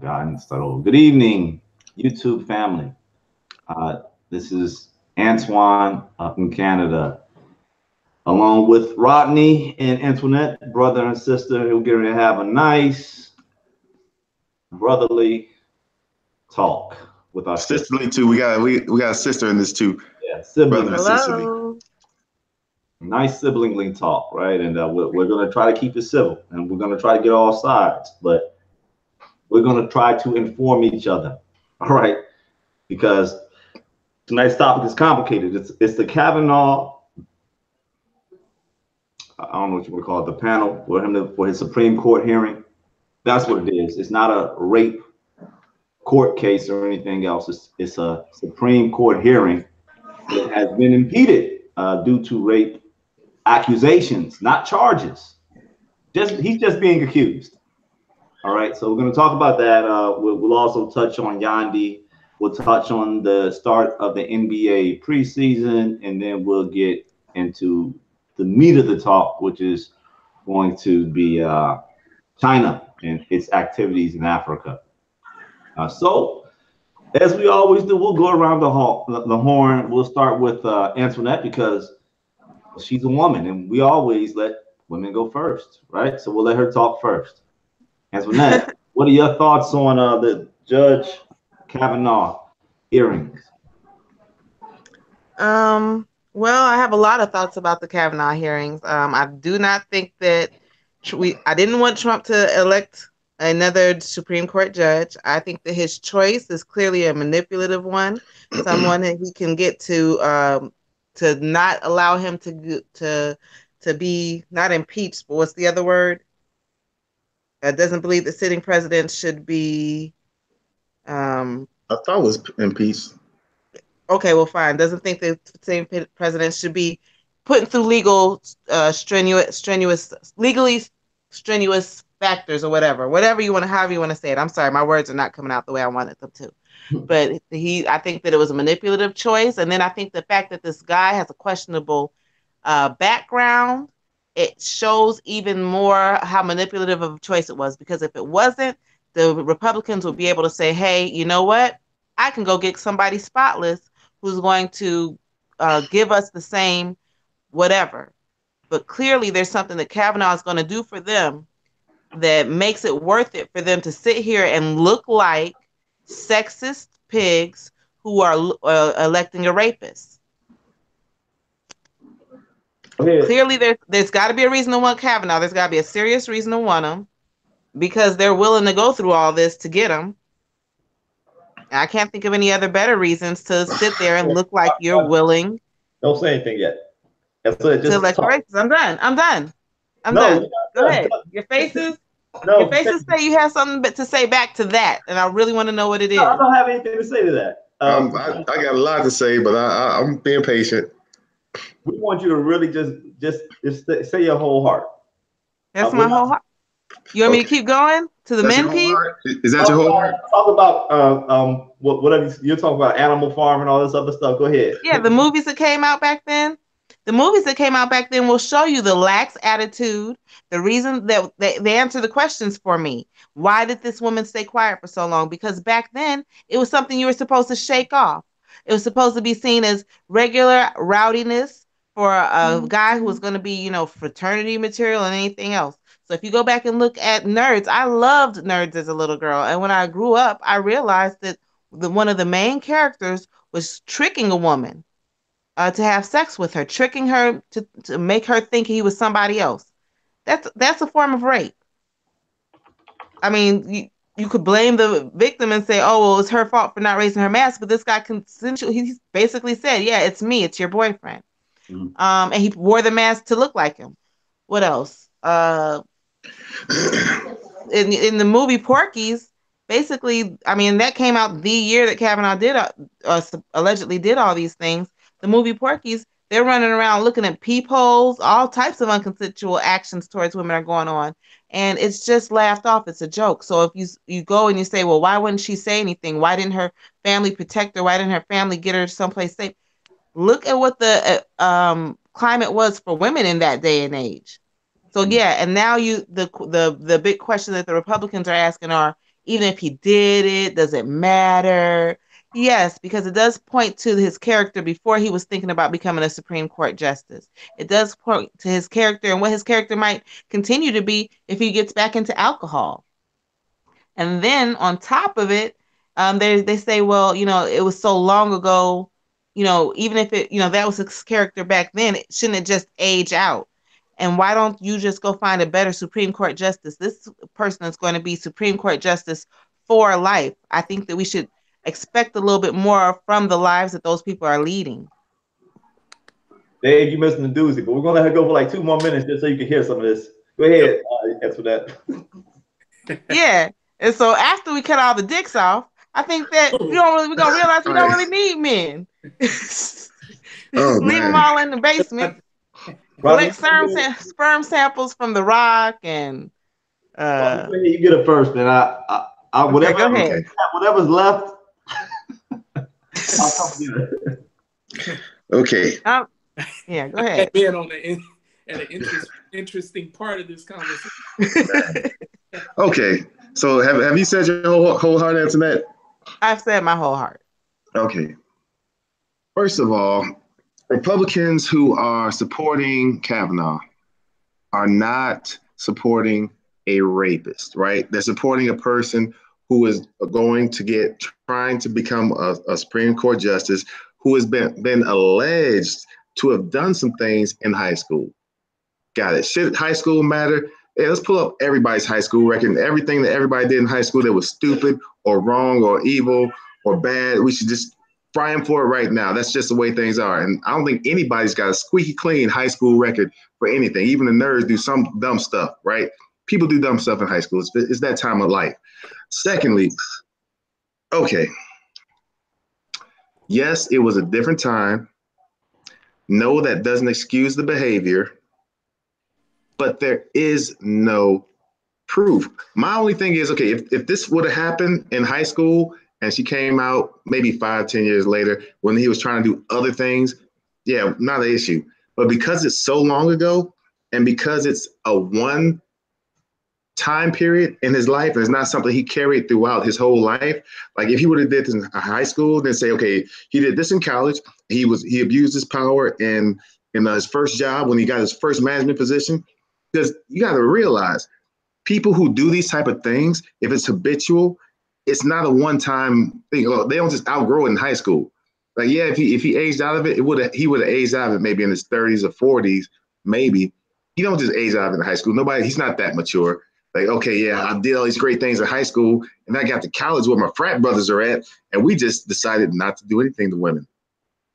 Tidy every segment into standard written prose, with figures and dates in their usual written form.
God, and start over. Good evening, YouTube family. This is Antoine up in Canada, along with Rodney and Antoinette, brother and sister. We're going to have a nice brotherly talk with our sisterly too. We got a sister in this too. Yeah, sibling. Brother and sisterly. Nice siblingly talk, right? And we're going to try to keep it civil, and we're going to try to get all sides, but we're going to try to inform each other, all right? Because tonight's topic is complicated. It's the Kavanaugh, I don't know what you want to call it, the panel for his Supreme Court hearing. That's what it is. It's not a rape court case or anything else. It's a Supreme Court hearing that has been impeded due to rape accusations, not charges. He's just being accused. All right, so we're going to talk about that. We'll also touch on Yhandi. We'll touch on the start of the NBA preseason, and then we'll get into the meat of the talk, which is going to be China and its activities in Africa. So, as we always do, we'll go around the horn. We'll start with Antoinette because she's a woman, and we always let women go first, right? So we'll let her talk first. Antoinette, what are your thoughts on the Judge Kavanaugh hearings? Well, I have a lot of thoughts about the Kavanaugh hearings. I do not think that I didn't want Trump to elect another Supreme Court judge. I think that his choice is clearly a manipulative one, someone that he can get to not allow him to be not impeached, but what's the other word? Doesn't believe the sitting president should be. I thought it was impeached. Okay, well, fine. Doesn't think the same president should be put through legally strenuous factors or whatever you want to, however you want to say it. I'm sorry, my words are not coming out the way I wanted them to. But I think that it was a manipulative choice, and then I think the fact that this guy has a questionable background, it shows even more how manipulative of a choice it was. Because if it wasn't, the Republicans would be able to say, "Hey, you know what? I can go get somebody spotless who's going to give us the same whatever." But clearly there's something that Kavanaugh is going to do for them that makes it worth it for them to sit here and look like sexist pigs who are electing a rapist. Clearly there's got to be a reason to want Kavanaugh. There's got to be a serious reason to want him because they're willing to go through all this to get him. I can't think of any other better reasons to sit there and look like you're willing. Don't say anything yet. To elect a racist. I'm done. Go ahead. Your faces say you have something to say back to that, and I really want to know what it is. No, I don't have anything to say to that. I got a lot to say, but I'm being patient. We want you to really just say your whole heart. That's my whole heart. You want me to keep going to the men piece? Is that your whole heart? Talk about whatever you're talking about, Animal Farm and all this other stuff. Go ahead. Yeah, the movies that came out back then. The movies that came out back then will show you the lax attitude, the reason that they answer the questions for me. Why did this woman stay quiet for so long? Because back then, it was something you were supposed to shake off. It was supposed to be seen as regular rowdiness for a guy who was going to be, fraternity material and anything else. So if you go back and look at Nerds, I loved Nerds as a little girl. And when I grew up, I realized that one of the main characters was tricking a woman to have sex with her, tricking her to make her think he was somebody else. That's a form of rape. I mean, you could blame the victim and say, "Oh, well, it's her fault for not raising her mask," but this guy he basically said, "Yeah, it's me, it's your boyfriend." Mm-hmm. And he wore the mask to look like him. What else? In the movie Porky's, basically, I mean, that came out the year that Kavanaugh allegedly did all these things. The movie Porky's, they're running around looking at peepholes, all types of unconsensual actions towards women are going on. And it's just laughed off. It's a joke. So if you go and you say, well, why wouldn't she say anything? Why didn't her family protect her? Why didn't her family get her someplace safe? Look at what the climate was for women in that day and age. So yeah, and now the big question that the Republicans are asking are, even if he did it, does it matter? Yes, because it does point to his character before he was thinking about becoming a Supreme Court justice. It does point to his character and what his character might continue to be if he gets back into alcohol. And then on top of it, they say, well, it was so long ago, even if it, that was his character back then, shouldn't it just age out? And why don't you just go find a better Supreme Court justice? This person is going to be Supreme Court justice for life. I think that we should expect a little bit more from the lives that those people are leading. Dave, you missing the doozy, but we're gonna let her go for like 2 more minutes just so you can hear some of this. Go ahead, answer that. Yeah, and so after we cut all the dicks off, I think that we're gonna realize we don't really need men. Leave them all in the basement. Collect sperm samples from The Rock and. You get it first, man. I whatever. Go ahead. Whatever's left. I'll come to you. Okay. Yeah, go ahead. Being on an interesting part of this conversation. Okay. So have you said your whole heart, Antoinette? I've said my whole heart. Okay. First of all, Republicans who are supporting Kavanaugh are not supporting a rapist, right? They're supporting a person who is trying to become a Supreme Court justice who has been alleged to have done some things in high school. Got it. Should high school matter? Yeah, let's pull up everybody's high school record and everything that everybody did in high school that was stupid or wrong or evil or bad. We should just fry them for it right now. That's just the way things are. And I don't think anybody's got a squeaky clean high school record for anything. Even the nerds do some dumb stuff, right? People do dumb stuff in high school. It's that time of life. Secondly, okay. Yes, it was a different time. No, that doesn't excuse the behavior, but there is no proof. My only thing is, okay, if this would have happened in high school and she came out maybe 5-10 years later when he was trying to do other things, yeah, not an issue. But because it's so long ago and because it's a one time period in his life, and it's not something he carried throughout his whole life. Like if he would have did this in high school, then say, okay, he did this in college. He abused his power in his first job when he got his first management position. Because you got to realize, people who do these type of things, if it's habitual, it's not a one-time thing. They don't just outgrow it in high school. Like, yeah, if he aged out of it, he would have aged out of it maybe in his 30s or 40s, maybe. You don't just age out of it in high school. He's not that mature. Like, okay, yeah, I did all these great things in high school, and I got to college where my frat brothers are at, and we just decided not to do anything to women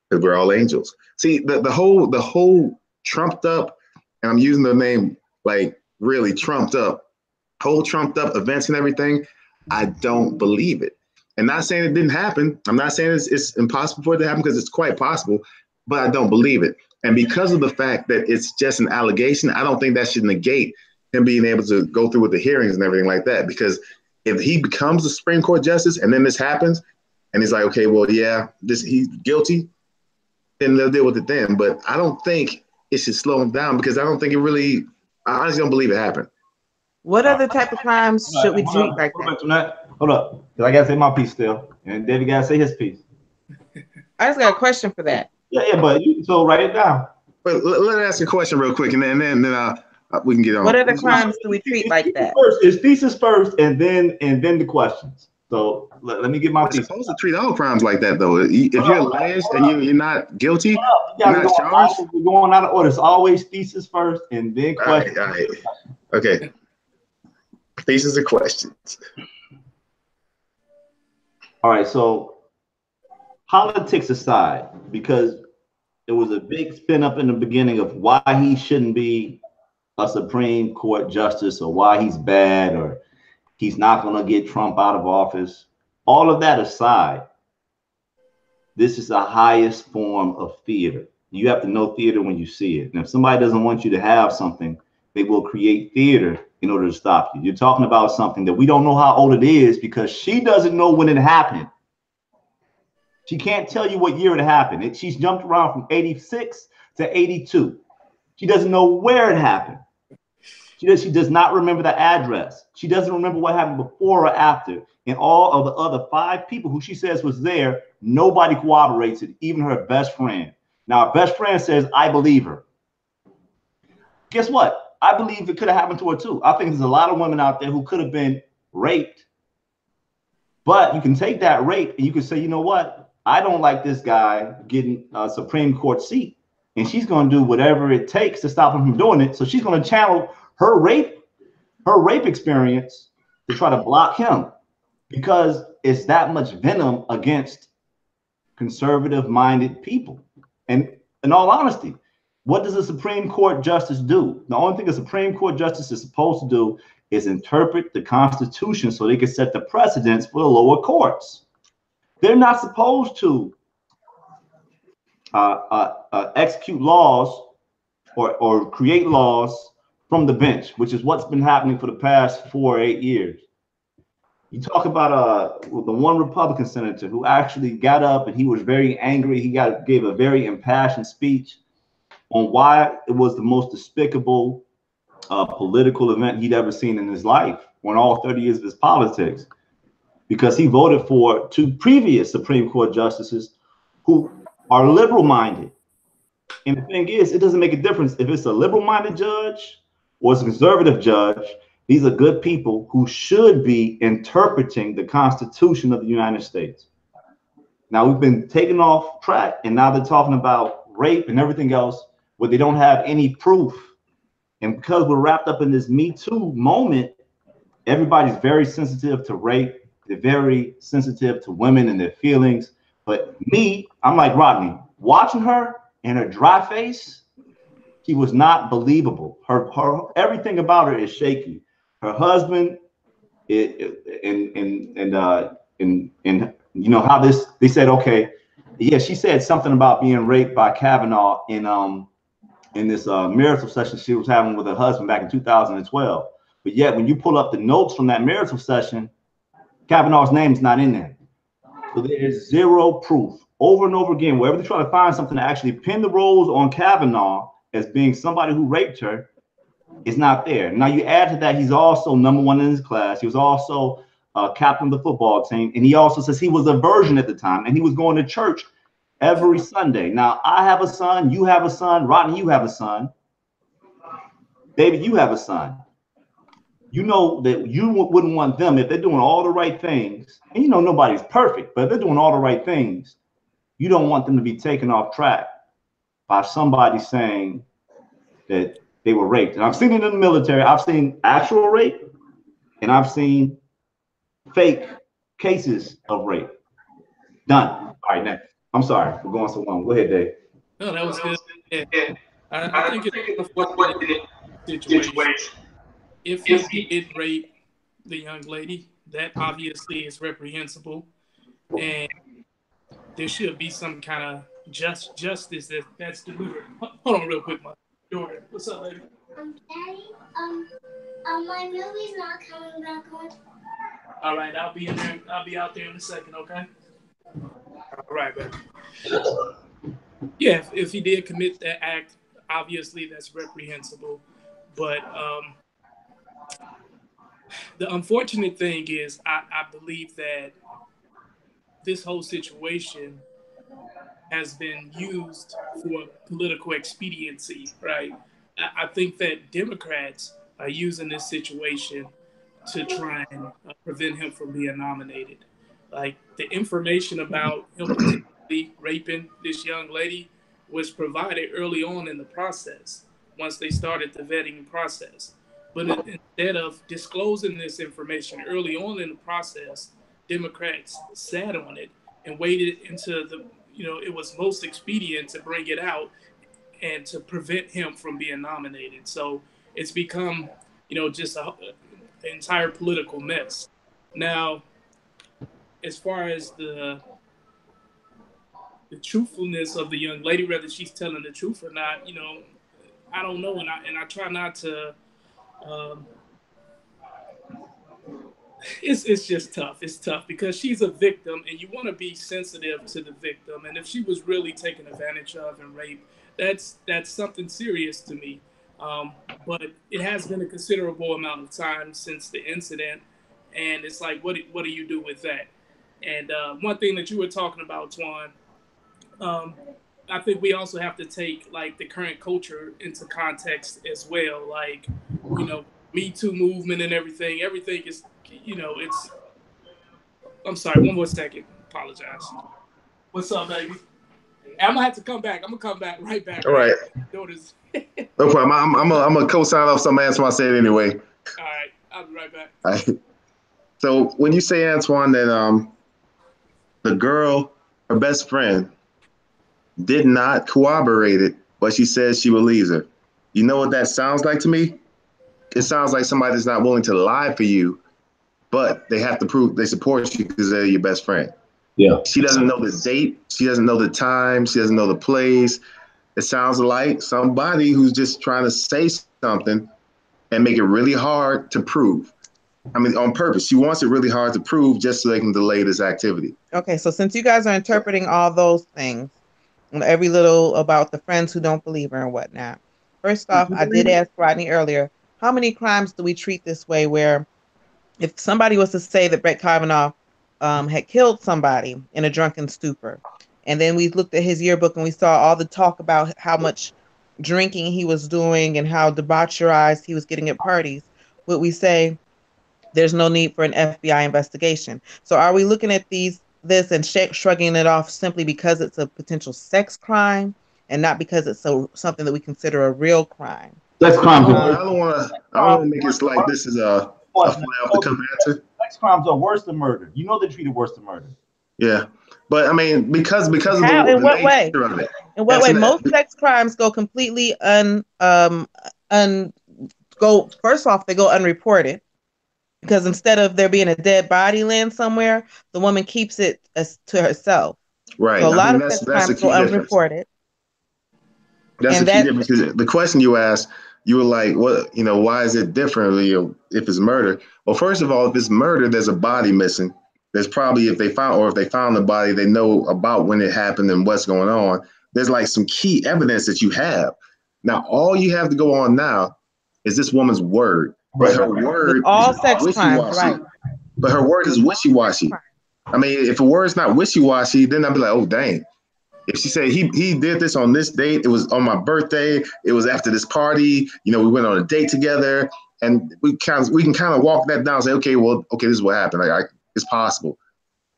because we're all angels. See, the whole trumped up, and I'm using the name like really trumped up, whole trumped up events and everything, I don't believe it. And not saying it didn't happen. I'm not saying it's impossible for it to happen, because it's quite possible, but I don't believe it. And because of the fact that it's just an allegation, I don't think that should negate him being able to go through with the hearings and everything like that. Because if he becomes a Supreme Court justice and then this happens and he's like, okay, well, yeah, he's guilty, then they'll deal with it then. But I don't think it should slow him down, because I honestly don't believe it happened. What other type of crimes should we treat like that? Hold up, because I got to say my piece still, and David got to say his piece. I just got a question for that. Yeah, but so write it down. But let me ask you a question real quick, and then we can get on. What other crimes do we treat like that? First, it's thesis first, and then the questions. So let me get my piece. We're supposed to treat all crimes like that, though. If you're alleged and you're not guilty, you're not charged. We're going out of order. It's always thesis first, and then questions. All right. Okay. Thesis and questions. All right. So politics aside, because there was a big spin up in the beginning of why he shouldn't be a Supreme Court justice, or why he's bad, or he's not going to get Trump out of office. All of that aside, this is the highest form of theater. You have to know theater when you see it. And if somebody doesn't want you to have something, they will create theater in order to stop you. You're talking about something that we don't know how old it is, because she doesn't know when it happened. She can't tell you what year it happened. She's jumped around from 86 to 82. She doesn't know where it happened. She does not remember the address. She doesn't remember what happened before or after. And all of the other 5 people who she says was there, nobody corroborates it, even her best friend. Now, her best friend says, I believe her. Guess what? I believe it could have happened to her too. I think there's a lot of women out there who could have been raped. But you can take that rape and you can say, you know what? I don't like this guy getting a Supreme Court seat. And she's going to do whatever it takes to stop him from doing it. So she's going to channel her rape experience to try to block him, because it's that much venom against conservative-minded people. And in all honesty, what does a Supreme Court justice do? The only thing a Supreme Court justice is supposed to do is interpret the Constitution so they can set the precedents for the lower courts. They're not supposed to execute laws or create laws from the bench, which is what's been happening for the past 4 or 8 years. You talk about the one Republican senator who actually got up and he was very angry. He gave a very impassioned speech on why it was the most despicable political event he'd ever seen in his life, on all 30 years of his politics, because he voted for 2 previous Supreme Court justices who are liberal-minded. And the thing is, it doesn't make a difference if it's a liberal-minded judge or it's a conservative judge. These are good people who should be interpreting the Constitution of the United States. Now, we've been taken off track, and now they're talking about rape and everything else, where they don't have any proof. And because we're wrapped up in this Me Too moment, everybody's very sensitive to rape. They're very sensitive to women and their feelings. But me, I'm like Rodney, watching her and her dry face, she was not believable. Her everything about her is shaky. Her husband, and you know how this, they said, okay, yeah, she said something about being raped by Kavanaugh in this marital session she was having with her husband back in 2012. But yet, when you pull up the notes from that marital session, Kavanaugh's name's not in there. So there is zero proof. Over and over again, wherever they try to find something to actually pin the roles on Kavanaugh as being somebody who raped her, it's not there. Now you add to that, he's also #1 in his class. He was also captain of the football team. And he also says he was a virgin at the time, and he was going to church every Sunday. Now, I have a son, you have a son, Rodney, you have a son. David, you have a son. You know that you wouldn't want them, if they're doing all the right things, and you know nobody's perfect, but if they're doing all the right things, you don't want them to be taken off track by somebody saying that they were raped. And I've seen it in the military. I've seen actual rape, and I've seen fake cases of rape. Done. All right, next. I'm sorry for going so long. Go ahead, Dave. No, that was good. Yeah. I think it's an unfortunate situation. If he did rape the young lady, that obviously is reprehensible, and there should be some kind of justice that's delivered. Hold on, real quick, my daughter. What's up, baby? Daddy, my movie's not coming back on. All right, I'll be in there. I'll be out there in a second, okay? All right, baby. Yeah, if he did commit that act, obviously that's reprehensible. But the unfortunate thing is, I believe that this whole situation has been used for political expediency, right? I think that Democrats are using this situation to try and prevent him from being nominated. Like, the information about him potentially raping this young lady was provided early on in the process, once they started the vetting process. But instead of disclosing this information early on in the process, Democrats sat on it and waited until it was most expedient to bring it out and to prevent him from being nominated. So it's become, just an entire political mess. Now, as far as the truthfulness of the young lady, whether she's telling the truth or not, I don't know, and I try not to. It's just tough. It's tough because she's a victim, and you want to be sensitive to the victim. And if she was really taken advantage of and raped, that's something serious to me. But it has been a considerable amount of time since the incident, and it's like, what do you do with that? And one thing that you were talking about, Twan, I think we also have to take like the current culture into context as well. Like, Me Too movement and everything. Everything is, it's. I'm sorry. One more second. Apologize. What's up, baby? I'm gonna have to come back. I'm gonna come back right back. All right. Daughters. No problem. I'm a co-sign off some answer I said anyway. All right. I'll be right back. All right. So when you say, Antoine, that the girl, her best friend, did not corroborate it, but she says she believes her. You know what that sounds like to me? It sounds like somebody that's not willing to lie for you, but they have to prove they support you because they're your best friend. Yeah. She doesn't know the date. She doesn't know the time. She doesn't know the place. It sounds like somebody who's just trying to say something and make it really hard to prove. I mean, on purpose. She wants it really hard to prove just so they can delay this activity. Okay, so since you guys are interpreting all those things, and every little about the friends who don't believe her and whatnot. First off, I did ask Rodney earlier, how many crimes do we treat this way where if somebody was to say that Brett Kavanaugh had killed somebody in a drunken stupor, and then we looked at his yearbook and we saw all the talk about how much drinking he was doing and how debaucherized he was getting at parties, would we say there's no need for an FBI investigation? So are we looking at this and shrugging it off simply because it's a potential sex crime and not because it's something that we consider a real crime? Sex crimes. I don't want to make it like this is a fly off the cuff answer. Sex crimes are worse than murder. You know they're treated worse than murder. Yeah, but I mean because of in what way? Of it. In what way? Most sex crimes go completely first off, they go unreported. Because instead of there being a dead body laying somewhere, the woman keeps it to herself. Right. So a lot of sex crimes go unreported. That's the key difference. Because the question you asked, you were like, "What? Why is it different if it's murder?" Well, first of all, if it's murder, there's a body missing. There's probably if they found the body, they know about when it happened and what's going on. There's like some key evidence that you have. Now, all you have to go on now is this woman's word. But her word all sex crimes, right? But her word is wishy-washy. I mean, if a word's not wishy-washy, then I'd be like, oh, dang. If she said he did this on this date, it was on my birthday, it was after this party, we went on a date together, and we can kind of walk that down and say, okay, this is what happened. It's possible.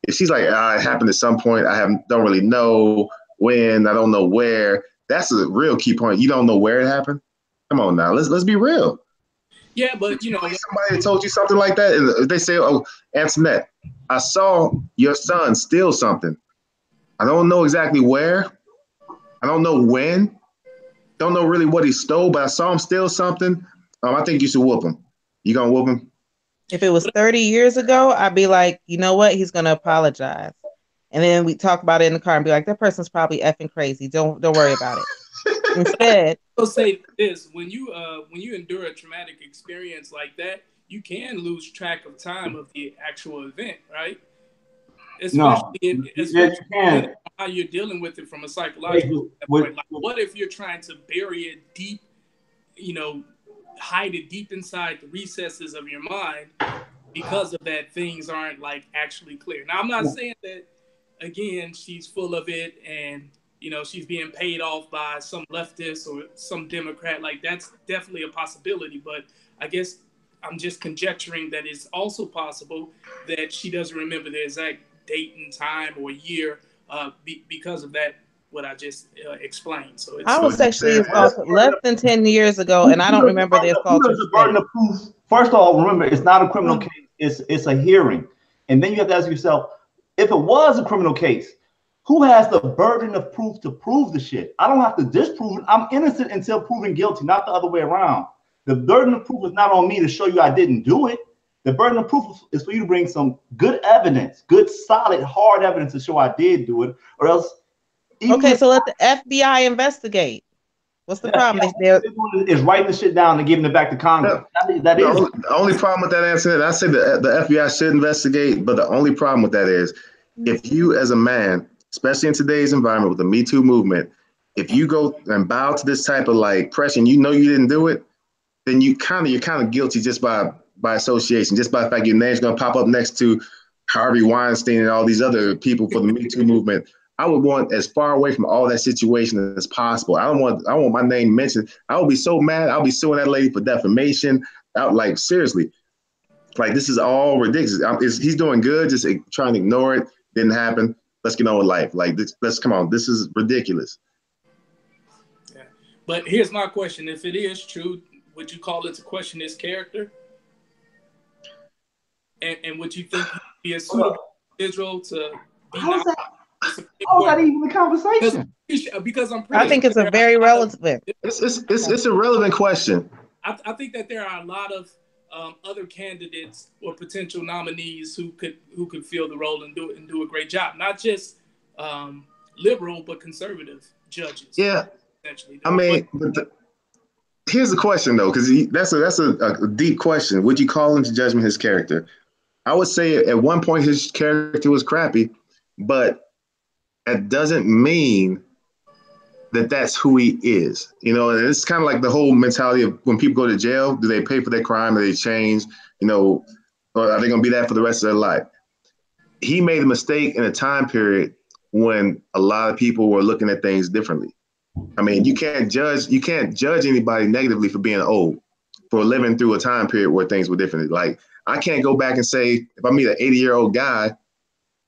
If she's like, it happened at some point, don't really know when, I don't know where, that's a real key point. You don't know where it happened? Come on now, let's be real. Yeah, but somebody told you something like that, and they say, "Oh, Antoinette, I saw your son steal something. I don't know exactly where. I don't know when. Don't know really what he stole, but I saw him steal something. I think you should whoop him. You gonna whoop him?" If it was 30 years ago, I'd be like, you know what? He's gonna apologize, and then we talk about it in the car and be like, that person's probably effing crazy. Don't worry about it. Instead, I'll say this: when you endure a traumatic experience like that, you can lose track of time of the actual event, right? Especially how you're dealing with it from a psychological standpoint. Like, what if you're trying to bury it deep, hide it deep inside the recesses of your mind because of that things aren't like actually clear. Now, I'm not saying that again she's full of it and she's being paid off by some leftist or some Democrat. Like, that's definitely a possibility. But I guess I'm just conjecturing that it's also possible that she doesn't remember the exact date and time or year because of that, what I just explained. So I was sexually assaulted less than 10 years ago, and I don't remember the assault. First of all, remember, it's not a criminal case. It's a hearing. And then you have to ask yourself, if it was a criminal case, who has the burden of proof to prove the shit? I don't have to disprove it. I'm innocent until proven guilty, not the other way around. The burden of proof is not on me to show you I didn't do it. The burden of proof is for you to bring some good evidence, good, solid, hard evidence to show I did do it, or else. Okay, so let the FBI investigate. What's the problem? Is writing the shit down and giving it back to Congress. The only problem with that answer, I say the FBI should investigate, but the only problem with that is if you as a man, especially in today's environment with the Me Too movement, if you go and bow to this type of like pressure and you know you didn't do it, then you're kind of guilty just by association, just by the fact your name's gonna pop up next to Harvey Weinstein and all these other people for the Me Too movement. I would want as far away from all that situation as possible. I want my name mentioned. I would be so mad. I'll be suing that lady for defamation. Like seriously, like this is all ridiculous. He's doing good, just trying to ignore it. Didn't happen. Let's get on with life. Like let's come on. This is ridiculous. Yeah. But here's my question: if it is true, would you call it to question his character? And would you think he'd be a suitable Israel to be How's that even a conversation? Because I'm pretty I think sure it's a very relevant. It's a relevant question. I think that there are a lot of other candidates or potential nominees who could fill the role and do a great job. Not just liberal, but conservative judges. Yeah, essentially. I mean, here's the question though, because that's a deep question. Would you call him to judgment his character? I would say at one point his character was crappy, but that doesn't mean that that's who he is. You know, and it's kind of like the whole mentality of when people go to jail, do they pay for their crime or they change, you know, or are they going to be that for the rest of their life? He made a mistake in a time period when a lot of people were looking at things differently. I mean, you can't judge anybody negatively for being old, for living through a time period where things were different. Like, I can't go back and say, if I meet an 80-year-old guy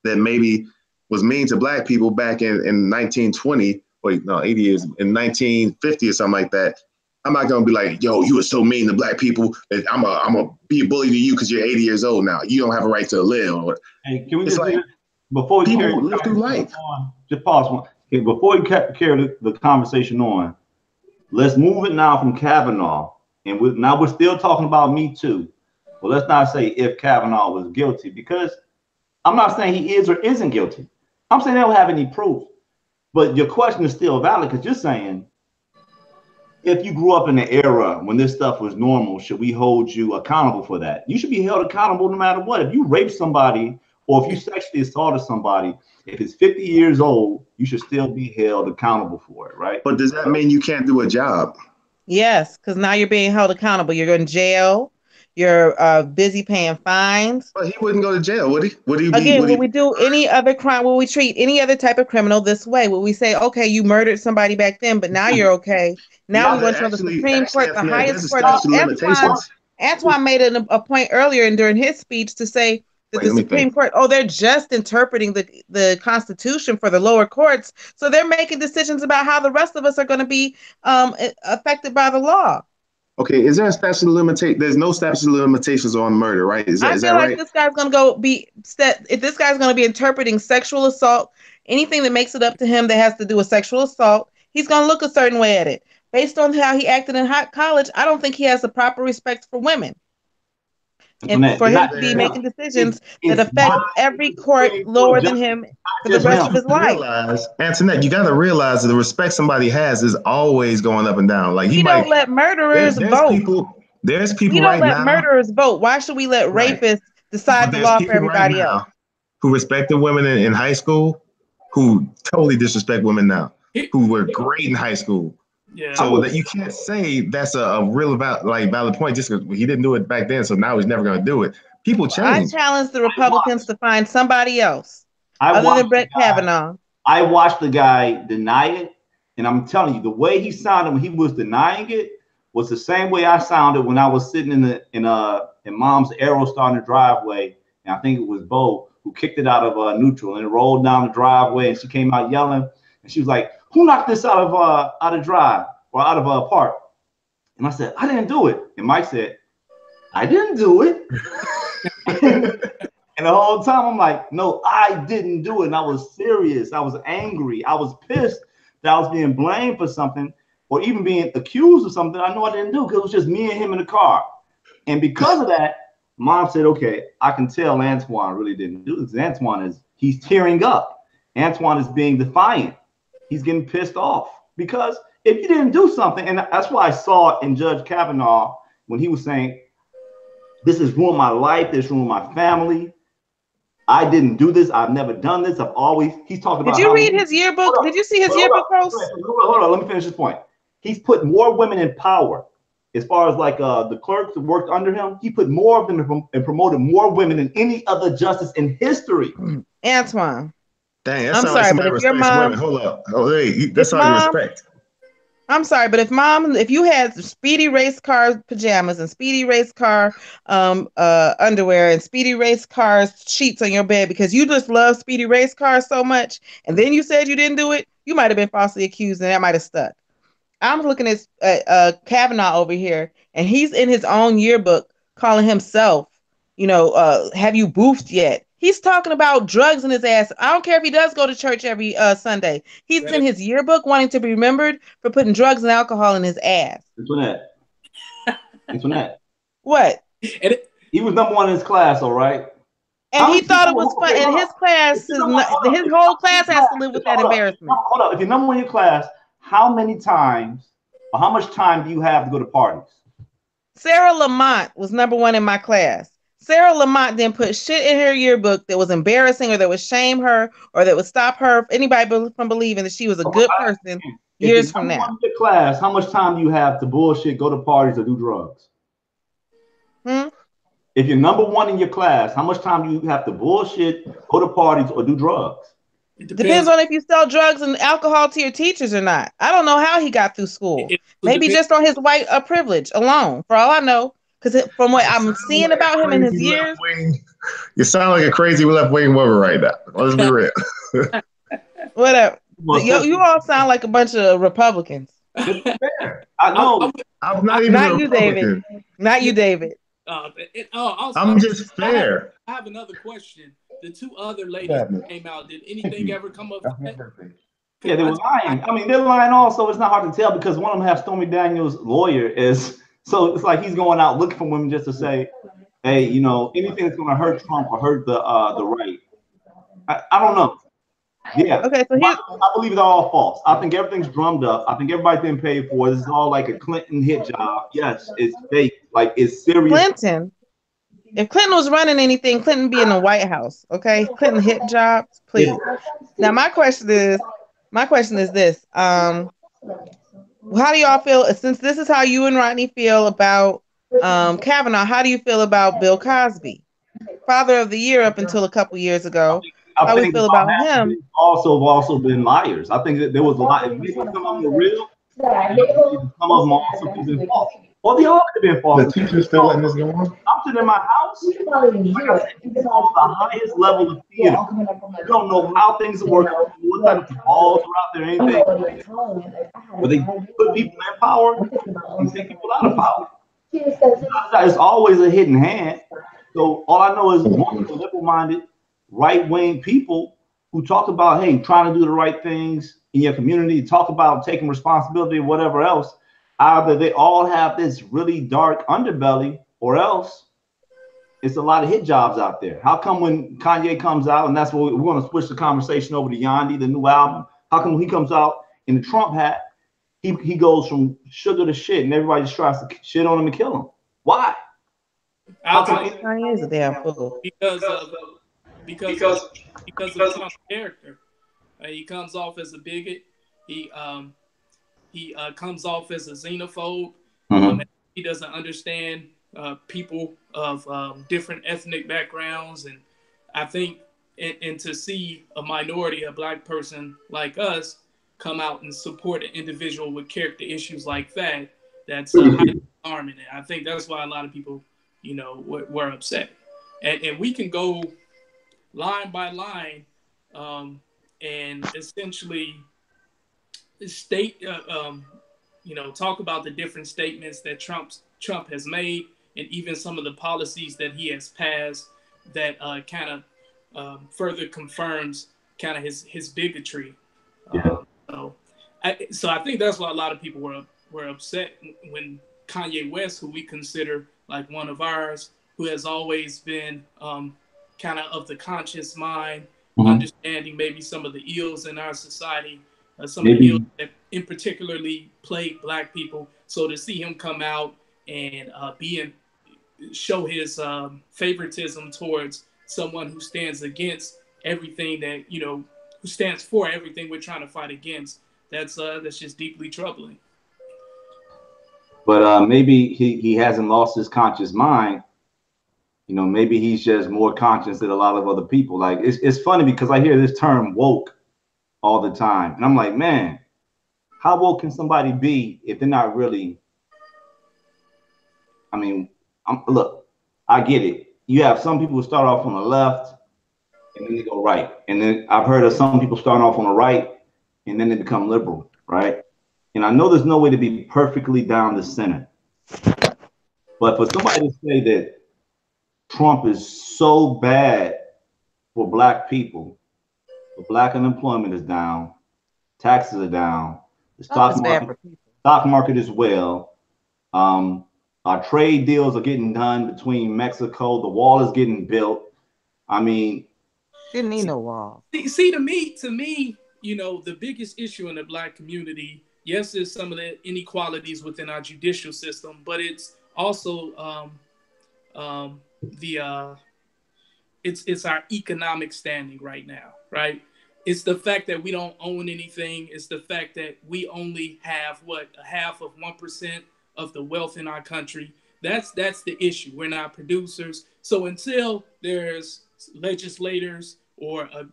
that maybe was mean to black people back in 1920, wait, no, 80 years, in 1950 or something like that, I'm not going to be like, yo, you were so mean to black people that I'm going to be a bully to you because you're 80 years old now. You don't have a right to live. Or, hey, can we it's just like, before we people live through life. Just pause one. Okay, before you carry the conversation on, let's move it now from Kavanaugh. And now we're still talking about Me Too. Well, let's not say if Kavanaugh was guilty, because I'm not saying he is or isn't guilty. I'm saying they don't have any proof. But your question is still valid because you're saying, if you grew up in an era when this stuff was normal, should we hold you accountable for that? You should be held accountable no matter what. If you rape somebody or if you sexually assaulted somebody, if it's 50 years old, you should still be held accountable for it, right? But does that mean you can't do a job? Yes, because now you're being held accountable. You're in jail. You're busy paying fines. But he wouldn't go to jail, would he? When we do any other crime, will we treat any other type of criminal this way? Will we say, okay, you murdered somebody back then, but now you're okay? Now we went to the Supreme Court, the highest court. Antoine made a point earlier and during his speech to say that the Supreme Court, they're just interpreting the Constitution for the lower courts. So they're making decisions about how the rest of us are going to be affected by the law. Okay, is there a statute of limitation? There's no statute of limitations on murder, right? Is that right? This guy's going to if this guy's going to be interpreting sexual assault, anything that makes it up to him that has to do with sexual assault, he's going to look a certain way at it. Based on how he acted in college, I don't think he has the proper respect for women. And for him to be making decisions that affect every court lower than him for the rest of his life. Antoinette, you got to realize that the respect somebody has is always going up and down. Like he don't let murderers vote. There's people right now. We don't let murderers vote. Why should we let rapists decide the law for everybody else? Who respected women in high school, who totally disrespect women now, who were great in high school. Yeah. So that you can't say that's a real valid point just because he didn't do it back then, so now he's never going to do it. People change. I challenge the Republicans to find somebody else other than Brett Kavanaugh. I watched the guy deny it, and I'm telling you, the way he sounded when he was denying it was the same way I sounded when I was sitting in Mom's Aerostar in the driveway, and I think it was Bo who kicked it out of neutral, and it rolled down the driveway, and she came out yelling, and she was like, "Who knocked this out of drive or out of a park?" And I said, "I didn't do it." And Mike said, "I didn't do it." And the whole time I'm like, "No, I didn't do it." And I was serious. I was angry. I was pissed that I was being blamed for something or even being accused of something I know I didn't do because it was just me and him in the car. And because of that, Mom said, "Okay, I can tell Antoine really didn't do this." Antoine he's tearing up. Antoine is being defiant. He's getting pissed off because if you didn't do something, and that's why I saw it in Judge Kavanaugh when he was saying, "This has ruined my life, this ruined my family." I didn't do this. I've never done this. He's talking about. Did you read his yearbook? Did you see his yearbook post? Hold on. Let me finish this point. He's put more women in power. As far as like the clerks that worked under him, he put more of them and promoted more women than any other justice in history. Antoine. Dang, I'm sorry, but if your mom, hold up. Oh, hey, that's all you respect. I'm sorry, but if you had Speedy Race Car pajamas and Speedy Race Car underwear and Speedy Race Car sheets on your bed because you just love Speedy Race Cars so much, and then you said you didn't do it, you might have been falsely accused, and that might have stuck. I'm looking at Kavanaugh over here, and he's in his own yearbook calling himself, have you boofed yet? He's talking about drugs in his ass. I don't care if he does go to church every Sunday. He's in his yearbook wanting to be remembered for putting drugs and alcohol in his ass. Antoinette. What? He was number one in his class, all right? And he thought it was fun. And his class, his whole class has to live with that embarrassment. Hold up. If you're number one in your class, how many times or how much time do you have to go to parties? Sarah Lamont was number one in my class. Sarah Lamont didn't put shit in her yearbook that was embarrassing or that would shame her or that would stop her, anybody from believing that she was a good person years from now. In your class, how much time do you have to bullshit, go to parties, or do drugs? If you're number one in your class, how much time do you have to bullshit, go to parties, or do drugs? It depends on if you sell drugs and alcohol to your teachers or not. I don't know how he got through school. Maybe just on his white privilege alone, for all I know. Because from what I'm seeing about him in his years. You sound like a crazy left-wing woman right now. Let's be real. Whatever. You all sound like a bunch of Republicans. I know. I'm not even a Republican. Not you, David. I'm just fair. I have another question. The two other ladies that came out, did anything ever come up? Yeah, they were lying. I mean, they're lying also. It's not hard to tell because one of them has Stormy Daniels' lawyer is. So it's like he's going out looking for women just to say, hey, anything that's going to hurt Trump or hurt the right. I don't know. Yeah. Okay. So I believe it's all false. I think everything's drummed up. I think everybody's been paid for. This is all like a Clinton hit job. Yes, it's fake. Like it's serious. Clinton. If Clinton was running anything, Clinton be in the White House. Okay. Clinton hit jobs, please. Yeah. Now my question is this. How do y'all feel, since this is how you and Rodney feel about Kavanaugh, how do you feel about Bill Cosby? Father of the Year up until a couple years ago. How do you feel about him? Also been liars. I think that there was a lot. If some of them were real, some of them also could have been false. Well, they all could have been false. The teacher's still letting this go on? I'm sitting in my house. Like I said, it's on the highest level of theater. You don't know how things are working, what type of balls are out there, anything. But they put people in power and take people out of power. It's always a hidden hand. So all I know is one liberal-minded, right-wing people who talk about, hey, trying to do the right things in your community, talk about taking responsibility or whatever else. Either they all have this really dark underbelly or else it's a lot of hit jobs out there. How come when Kanye comes out, and that's what we're going to switch the conversation over to Yhandi, the new album, how come when he comes out in the Trump hat, he goes from sugar to shit and everybody just tries to shit on him and kill him? Why? Kanye is a damn fool. Because of Trump's character. He comes off as a bigot. He comes off as a xenophobe. He doesn't understand people of different ethnic backgrounds. And I think, and to see a minority, a black person like us, come out and support an individual with character issues like that, that's highly alarming. And I think that's why a lot of people, were upset. And we can go line by line and essentially state, talk about the different statements that Trump has made, and even some of the policies that he has passed that kind of further confirms kind of his bigotry. So I think that's why a lot of people were upset when Kanye West, who we consider like one of ours, who has always been kind of the conscious mind, understanding maybe some of the ills in our society, some of the ills that in particularly plague black people. So to see him come out and show his favoritism towards someone who stands against everything that, who stands for everything we're trying to fight against. That's just deeply troubling. But maybe he hasn't lost his conscious mind. Maybe he's just more conscious than a lot of other people. Like it's funny because I hear this term woke all the time, and I'm like, man, how woke can somebody be if they're not really? I mean, look, I get it. You have some people who start off on the left and then they go right, and then I've heard of some people starting off on the right and then they become liberal, right? And I know there's no way to be perfectly down the center, but for somebody to say that Trump is so bad for black people, the black unemployment is down, taxes are down, the stock market as well. Our trade deals are getting done between Mexico. The wall is getting built. I mean, didn't need no wall. See, to me, the biggest issue in the black community, yes, is some of the inequalities within our judicial system, but it's also it's our economic standing right now, right? It's the fact that we don't own anything. It's the fact that we only have a half of 1% of the wealth in our country. That's the issue. We're not producers. So until there's legislators or a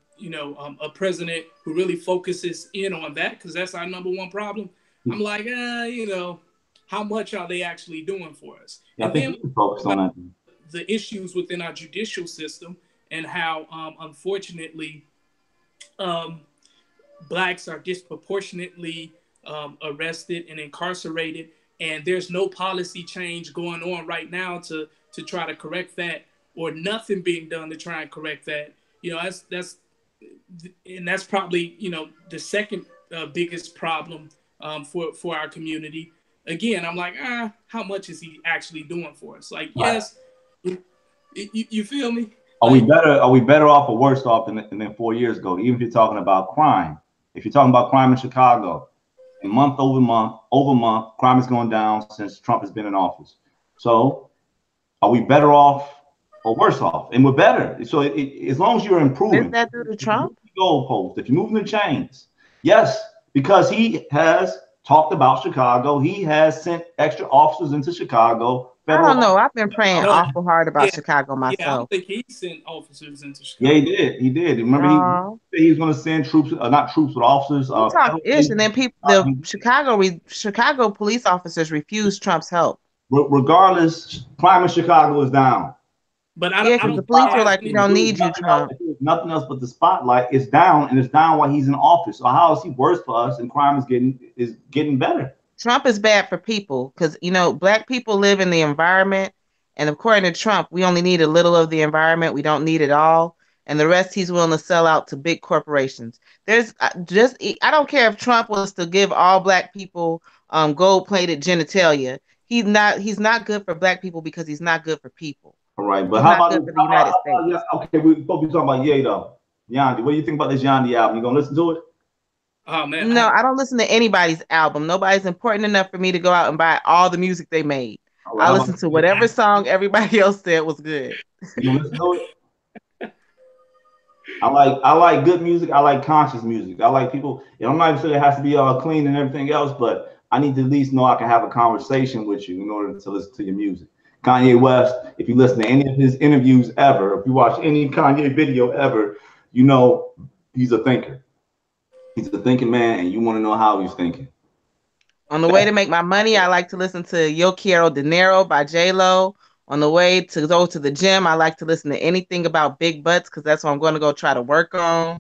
president who really focuses in on that, because that's our number one problem, I'm like, how much are they actually doing for us? Yeah, and I think we can focus on that. The issues within our judicial system and how, unfortunately, blacks are disproportionately arrested and incarcerated, and there's no policy change going on right now to try to correct that, or nothing being done to try and correct that. That's probably the second biggest problem for our community. Again, I'm like, how much is he actually doing for us? Like, yes, you feel me? Are we better off or worse off than 4 years ago? Even if you're talking about crime, if you're talking about crime in Chicago, and month over month, crime is going down since Trump has been in office. So, are we better off or worse off? And we're better. So, as long as you're improving, is that due to Trump? Goalpost. If you're moving the chains, yes, because he has talked about Chicago. He has sent extra officers into Chicago. I don't know. I've been praying awful hard about Chicago myself. Yeah, I don't think he sent officers into Chicago. Yeah, he did. Remember, he was going to send troops, not troops, but officers. He talked ish, and then Chicago police officers refused Trump's help. Regardless, crime in Chicago is down. But I don't the police were like, we don't need you, Trump. Nothing else but the spotlight is down, and it's down while he's in office. So how is he worse for us? And crime is getting better. Trump is bad for people because, black people live in the environment. And according to Trump, we only need a little of the environment. We don't need it all. And the rest he's willing to sell out to big corporations. I don't care if Trump was to give all black people gold-plated genitalia. He's not good for black people because he's not good for people. All right, but how about the United States? Okay, we're supposed to be talking about Ye though. Yhandi, what do you think about this Yhandi album? You gonna listen to it? Oh man, no, I don't listen to anybody's album. Nobody's important enough for me to go out and buy all the music they made. Right, I listen to whatever song everybody else said was good. You listen to it? I like good music. I like conscious music. I like people. I'm not even saying it has to be all clean and everything else, but I need to at least know I can have a conversation with you in order to listen to your music. Kanye West, if you listen to any of his interviews ever, if you watch any Kanye video ever, he's a thinker. He's a thinking man, and you want to know how he's thinking. On the way to make my money, I like to listen to Yo Quiero Dinero by J-Lo. On the way to go to the gym, I like to listen to anything about big butts because that's what I'm going to go try to work on.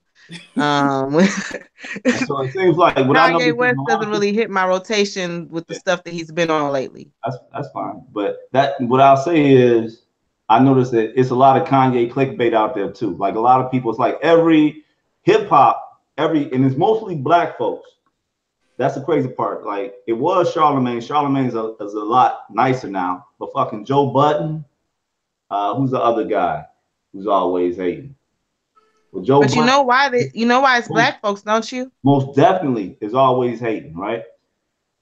So it seems like Kanye West doesn't really hit my rotation with the stuff that he's been on lately. That's fine, but what I'll say is I noticed that it's a lot of Kanye clickbait out there too. Like a lot of people, it's like every hip hop, and it's mostly black folks. That's the crazy part. Like it was Charlemagne. Charlemagne is a lot nicer now, but fucking Joe Budden, who's the other guy who's always hating? Well, Joe Budden, you know why it's black folks, don't you? Most definitely is always hating, right?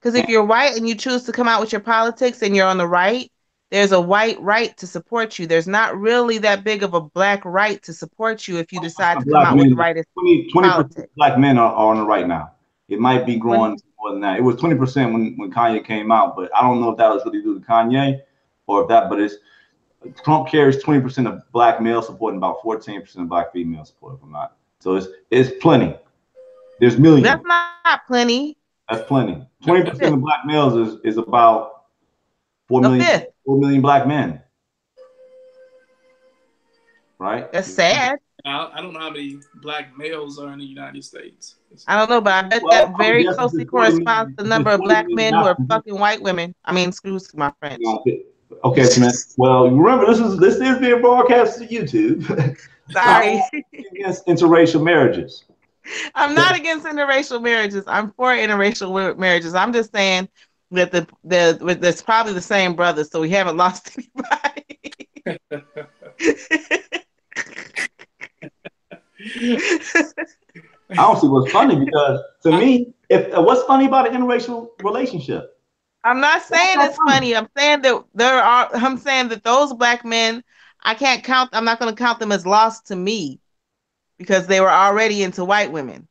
Because if you're white and you choose to come out with your politics and you're on the right, there's a white right to support you. There's not really that big of a black right to support you if you decide to come out with the right 20% politics. black men are on the right now. It might be growing more than that. It was 20% when Kanye came out, but I don't know if that was really due to Kanye or if that, but it's Trump carries 20% of black male support and about 14% of black female support, if I'm not. So it's plenty. There's millions. That's not plenty. That's plenty. 20% of black males is about 4 million black men. Right? That's sad. I don't know how many black males are in the United States. I don't know, but I bet that very closely corresponds to the number of black men who are fucking white women. I mean, excuse my French. Okay, man. Well, remember this is being broadcast to YouTube. Sorry. Against interracial marriages. I'm not against interracial marriages. I'm for interracial marriages. I'm just saying that that's probably the same brothers, so we haven't lost anybody. I don't see what's funny because to me, what's funny about an interracial relationship? I'm not saying it's funny. I'm saying that those black men, I'm not going to count them as lost to me because they were already into white women,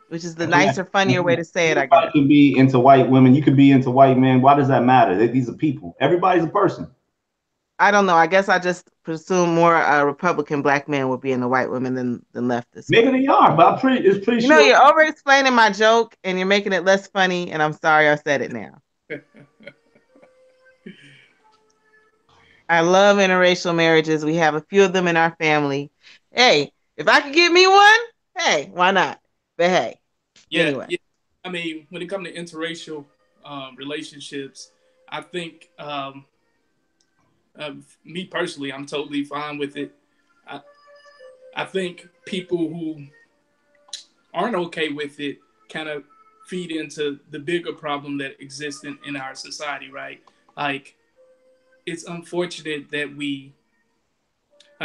which is the nicer, funnier way to say it, I guess. You can be into white women. You could be into white men. Why does that matter? These are people. Everybody's a person. I don't know. I guess I just presume more Republican black men would be into white women than leftists. Maybe they are, but it's pretty sure. You're over explaining my joke and you're making it less funny, and I'm sorry I said it now. I love interracial marriages. We have a few of them in our family. Hey, if I could get me one, hey, why not? But hey, anyway. Yeah. I mean, when it comes to interracial relationships, I think me personally, I'm totally fine with it. I think people who aren't okay with it kind of feed into the bigger problem that exists in our society, right? Like, it's unfortunate that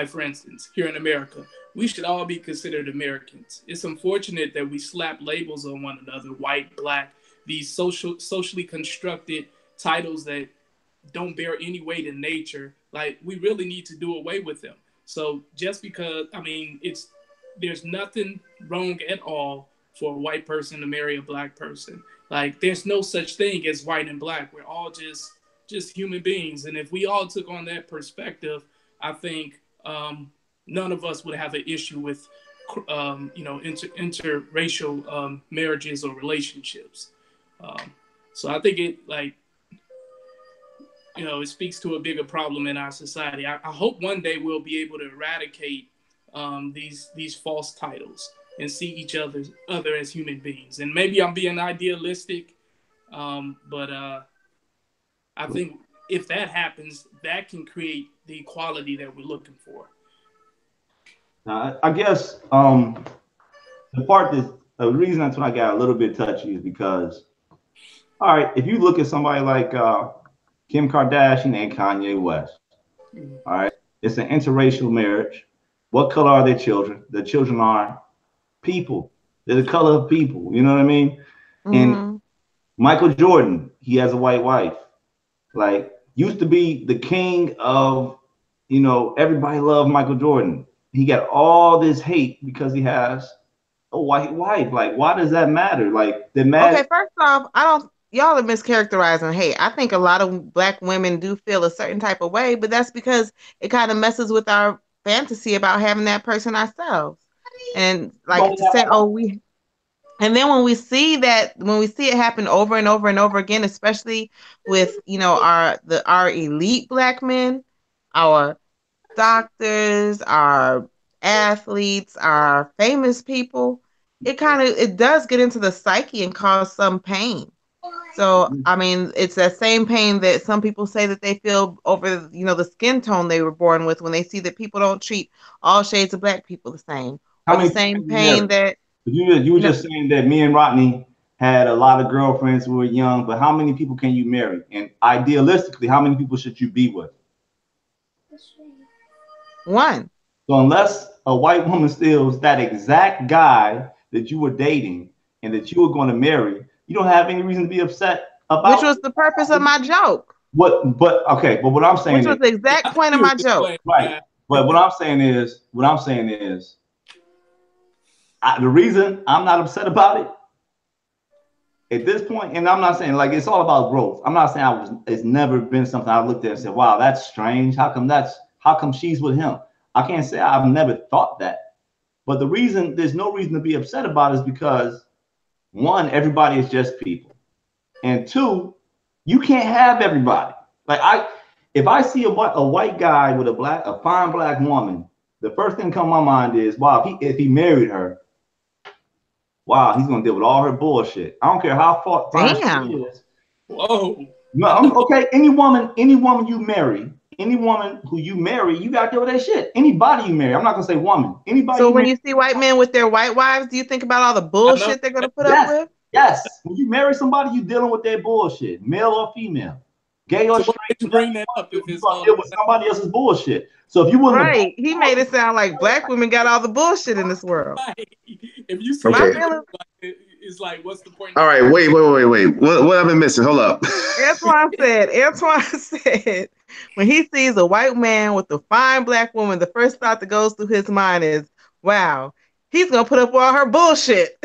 for instance, here in America, we should all be considered Americans. It's unfortunate that we slap labels on one another, white, black, these socially constructed titles that don't bear any weight in nature. Like, we really need to do away with them. So just because, there's nothing wrong at all for a white person to marry a black person. Like, there's no such thing as white and black. We're all just human beings. And if we all took on that perspective, I think none of us would have an issue with, interracial marriages or relationships. So I think it speaks to a bigger problem in our society. I hope one day we'll be able to eradicate these false titles and see each other as human beings. And maybe I'm being idealistic, but I think if that happens, that can create the equality that we're looking for. I guess the reason that's when I got a little bit touchy is because, all right, if you look at somebody like Kim Kardashian and Kanye West, all right, it's an interracial marriage. What color are their children? The children are people. They're the color of people. You know what I mean? Mm-hmm. And Michael Jordan, he has a white wife. Like, used to be the king of, everybody loved Michael Jordan. He got all this hate because he has a white wife. Like, why does that matter? Like, okay, first off, y'all are mischaracterizing hate. I think a lot of black women do feel a certain type of way, but that's because it kind of messes with our fantasy about having that person ourselves. And like to say, and then when we see it happen over and over and over again, especially with, our elite black men, our doctors, our athletes, our famous people, it does get into the psyche and cause some pain. So, it's that same pain that some people say that they feel over, the skin tone they were born with when they see that people don't treat all shades of black people the same. Or the same pain that... You were just saying that me and Rodney had a lot of girlfriends who were young, but how many people can you marry? And idealistically, how many people should you be with? One. So unless a white woman steals that exact guy that you were dating and that you were going to marry, you don't have any reason to be upset about. Which was the purpose of my joke. But okay, but what I'm saying Which was is the exact point of my joke. right. But what I'm saying is, the reason I'm not upset about it at this point, and I'm not saying like it's all about growth. I'm not saying it's never been something I looked at and said, wow, that's strange. How come she's with him? I can't say I've never thought that. But there's no reason to be upset about it is because one, everybody is just people. And two, you can't have everybody. Like if I see a white guy with a fine black woman, the first thing come to my mind is, wow, if he married her, wow, he's gonna deal with all her bullshit. I don't care how fine she is. Whoa. No, okay. Any woman you marry, any woman who you marry, you gotta deal with that shit. Anybody you marry, I'm not gonna say woman. Anybody. So when you see white men with their white wives, do you think about all the bullshit they're gonna put up with? Yes. When you marry somebody, you dealing with their bullshit, male or female, gay or straight. You bring that up if it's deal with somebody else's bullshit. So if you wouldn't, right, he made it sound like black women got all the bullshit in this world. Right. If you see it's like, what's the point? All right, wait. What have I been missing? Hold up. Antoine said, when he sees a white man with a fine black woman, the first thought that goes through his mind is, wow, he's gonna put up all her bullshit.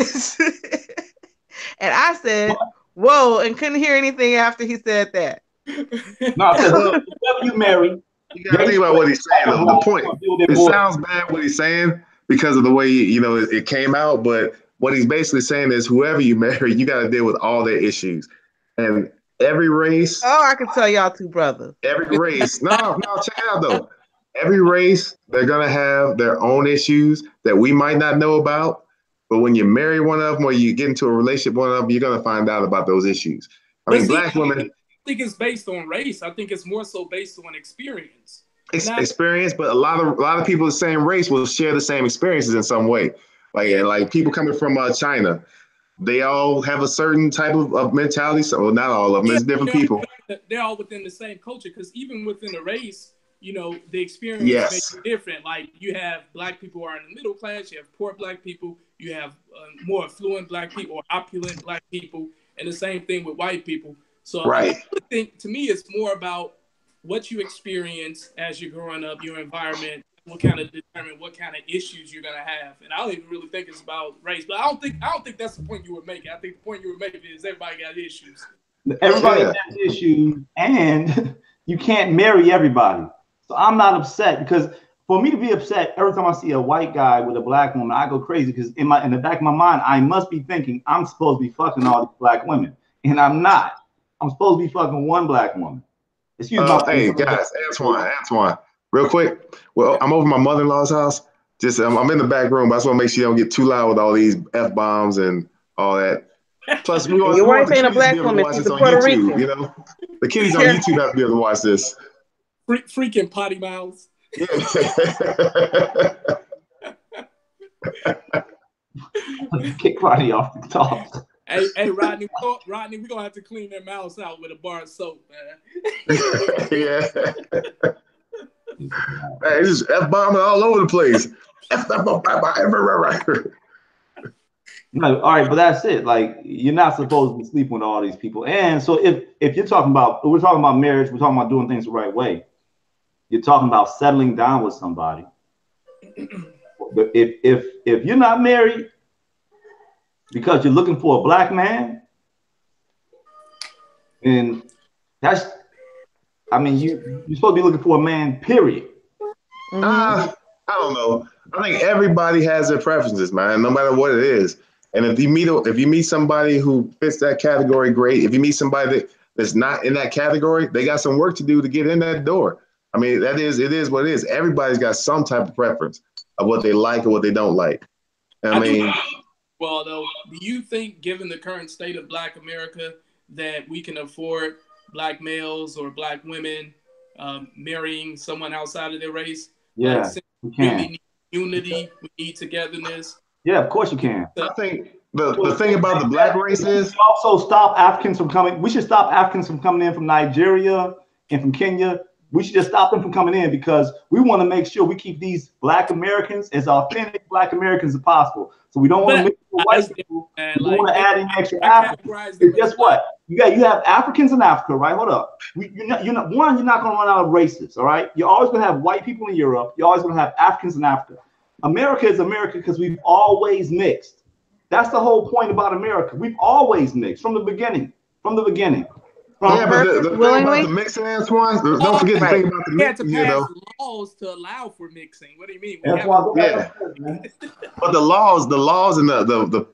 And I said, whoa, and couldn't hear anything after he said that. No, I said, whoever you marry, you gotta think about what he's saying though. The point, it sounds bad what he's saying because of the way it came out, but what he's basically saying is whoever you marry, you got to deal with all their issues. And every race. Oh, I can tell y'all two brothers. Every race. No, check it out though. Every race, they're going to have their own issues that we might not know about. But when you marry one of them or you get into a relationship with one of them, you're going to find out about those issues. Black women. I think it's based on race. I think it's more so based on experience. Experience, but a lot of people of the same race will share the same experiences in some way. Like people coming from China, they all have a certain type of mentality. So not all of them, it's different people. They're all within the same culture because even within the race, the experience makes it different. Like you have black people who are in the middle class, you have poor black people, you have more affluent black people or opulent black people, and the same thing with white people. So I think to me, it's more about what you experience as you're growing up, your environment, will kind of determine what kind of issues you're gonna have. And I don't even really think it's about race, but I don't think that's the point you were making. I think the point you were making is everybody got issues. Everybody has issues, and you can't marry everybody. So I'm not upset because for me to be upset every time I see a white guy with a black woman, I go crazy because in the back of my mind, I must be thinking I'm supposed to be fucking all these black women, and I'm not. I'm supposed to be fucking one black woman. Excuse me. Hey guys, Antoine, real quick. Well, I'm over my mother-in-law's house. I'm in the back room, but I just want to make sure you don't get too loud with all these F-bombs and all that. Plus, we want the kiddies to be able to watch this on YouTube. The kiddies on YouTube have to be able to watch this. Freaking potty mouths. Yeah. Kick Rodney off the top. Hey, Rodney, we're gonna have to clean their mouths out with a bar of soap, man. Yeah. Man, it's just F-bombing all over the place. No, all right, but that's it. Like, you're not supposed to be sleeping with all these people. And so if you're talking about, we're talking about marriage, we're talking about doing things the right way. You're talking about settling down with somebody. If you're not married because you're looking for a black man, and you're supposed to be looking for a man, period. I don't know. I think everybody has their preferences, man, no matter what it is. And if you meet somebody who fits that category, great. If you meet somebody that's not in that category, they got some work to do to get in that door. I mean, it is what it is. Everybody's got some type of preference of what they like or what they don't like. Well, though, do you think, given the current state of Black America, that we can afford black males or black women marrying someone outside of their race? Yeah, we can. We need unity, we need togetherness. Yeah, of course you can. I think the thing about the black race is we also stop Africans from coming. We should stop Africans from coming in from Nigeria and from Kenya. We should just stop them from coming in because we want to make sure we keep these Black Americans as authentic Black Americans as possible. So we don't want to mix with white people. We don't want to add in extra Africans. Guess what? You have Africans in Africa, right? Hold up. You're not going to run out of races, all right? You're always going to have white people in Europe. You're always going to have Africans in Africa. America is America because we've always mixed. That's the whole point about America. We've always mixed from the beginning. From the beginning. Yeah, but the thing about the mixing, Antoine, don't forget the thing about the mixing, you know. Laws to allow for mixing. What do you mean? But the laws and the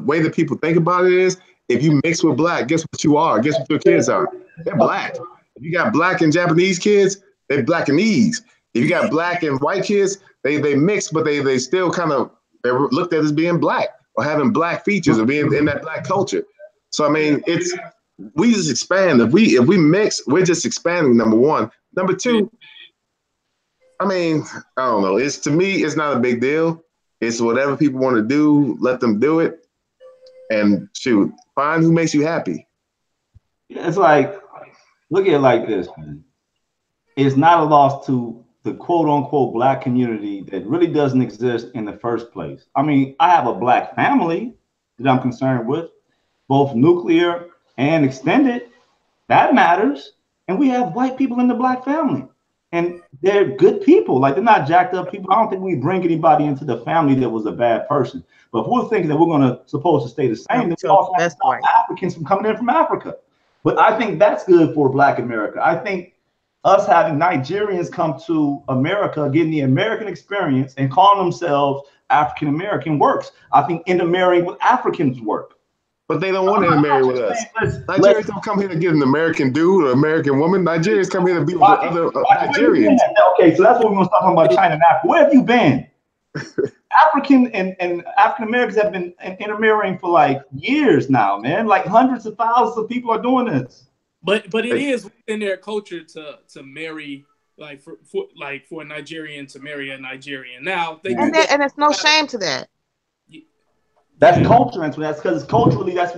way that people think about it is, if you mix with Black, guess what you are? Guess what your kids are? They're Black. If you got Black and Japanese kids, they're Blackanese. If you got Black and white kids, they mix, but they still kind of, they're looked at as being Black or having Black features or being in that Black culture. So I mean, we just expand. If we mix, we're just expanding. Number one. Number two, I mean, I don't know. To me, it's not a big deal. It's whatever people want to do, let them do it. And shoot, find who makes you happy. It's like, look at it like this, man. It's not a loss to the quote unquote Black community that really doesn't exist in the first place. I mean, I have a Black family that I'm concerned with, both nuclear and extended. That matters. And we have white people in the Black family, and they're good people. Like, they're not jacked up people. I don't think we bring anybody into the family that was a bad person. But if we're thinking that we're going to supposed to stay the same, then we also have to stop Africans from coming in from Africa. But I think that's good for Black America. I think us having Nigerians come to America, getting the American experience and calling themselves African American works. I think intermarrying with Africans work. But they don't want to intermarry with us. Nigerians don't come here to get an American dude or American woman. Nigerians come here to be with other Nigerians. Okay, so that's what we're going to start talking about, China and Africa. Where have you been? African and African Americans have been intermarrying for like years now, man. Like hundreds of thousands of people are doing this. But it is within their culture to marry, like for a Nigerian to marry a Nigerian. Now and there's no shame to that. That's culture, and that's because culturally that's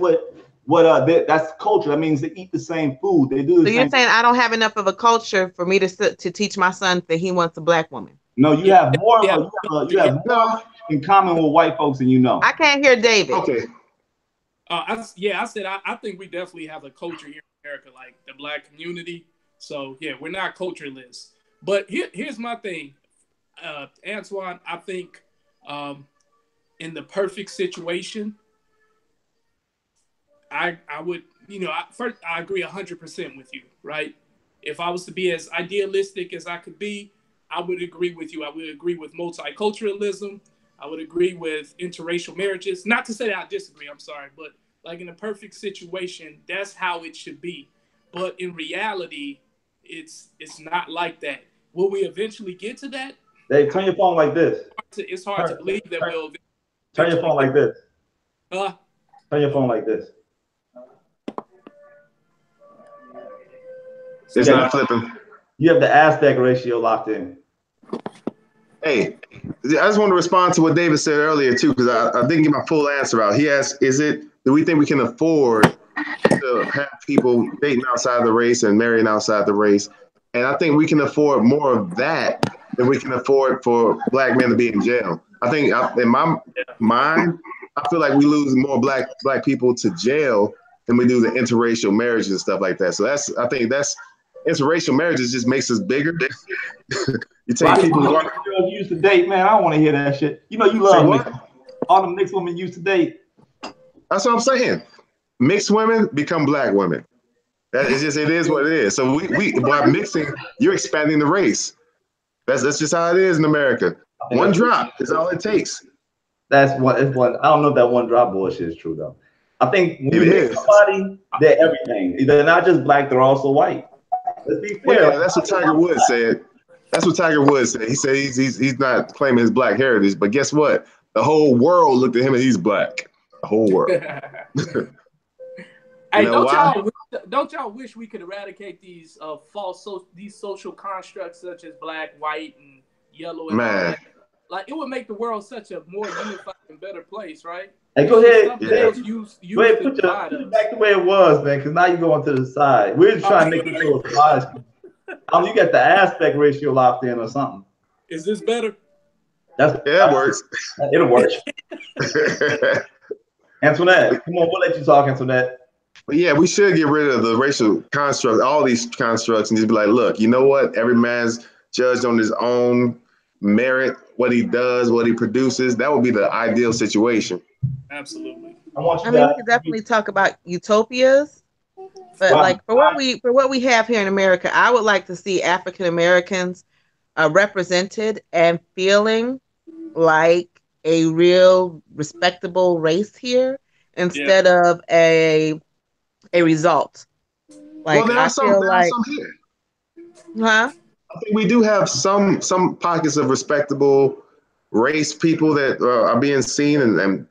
that's culture. That means they eat the same food. They do. So you're saying I don't have enough of a culture for me to teach my son that he wants a Black woman? No, you have more. You have more in common with white folks than you know. I can't hear David. Okay. I said I think we definitely have a culture here in America, like the Black community. So yeah, we're not cultureless. But here's my thing, Antoine. I think in the perfect situation, I would, first I agree 100% with you, right? If I was to be as idealistic as I could be, I would agree with you. I would agree with multiculturalism. I would agree with interracial marriages. Not to say that I disagree, I'm sorry, but like in a perfect situation, that's how it should be. But in reality, it's not like that. Will we eventually get to that? Dave, turn your phone like this. It's hard to believe that we'll. Turn your phone like this. Turn your phone like this. It's not flipping. You have the aspect ratio locked in. Hey, I just want to respond to what David said earlier too, because I didn't get my full answer out. He asked, do we think we can afford to have people dating outside the race and marrying outside the race? And I think we can afford more of that than we can afford for Black men to be in jail. I think in my mind, I feel like we lose more black people to jail than we do the interracial marriages and stuff like that. So I think interracial marriages just makes us bigger. You take people who girls used to date, man. I don't want to hear that shit. You love me. All the mixed women used to date. That's what I'm saying. Mixed women become Black women. It is what it is. So we by mixing, you're expanding the race. That's just how it is in America. One drop is all it takes. That's what. I don't know if that one drop bullshit is true though. I think when you mix somebody, they're everything. They're not just Black; they're also white. Let's be fair. Yeah, that's what Tiger Woods said. He said he's not claiming his Black heritage, but guess what? The whole world looked at him and he's Black. The whole world. Hey, don't y'all wish we could eradicate these these social constructs such as Black, white, and yellow? And man, like it would make the world such a more unified and better place, right? Hey, go ahead. Put it back the way it was, man. Because now you're going to the side. We're just trying to make it so it's You got the aspect ratio locked in or something. Is this better? It works. It'll work. Antoinette, come on, we'll let you talk, Antoinette. But yeah, we should get rid of the racial construct, all these constructs, and just be like, look, you know what? Every man's judged on his own merit, what he does, what he produces. That would be the ideal situation. Absolutely. I mean, we could definitely talk about utopias, but like for what we have here in America, I would like to see African Americans represented and feeling like a real respectable race here instead of a result. Like well, I feel like, some here. huh? I think we do have some pockets of respectable race people that are being seen and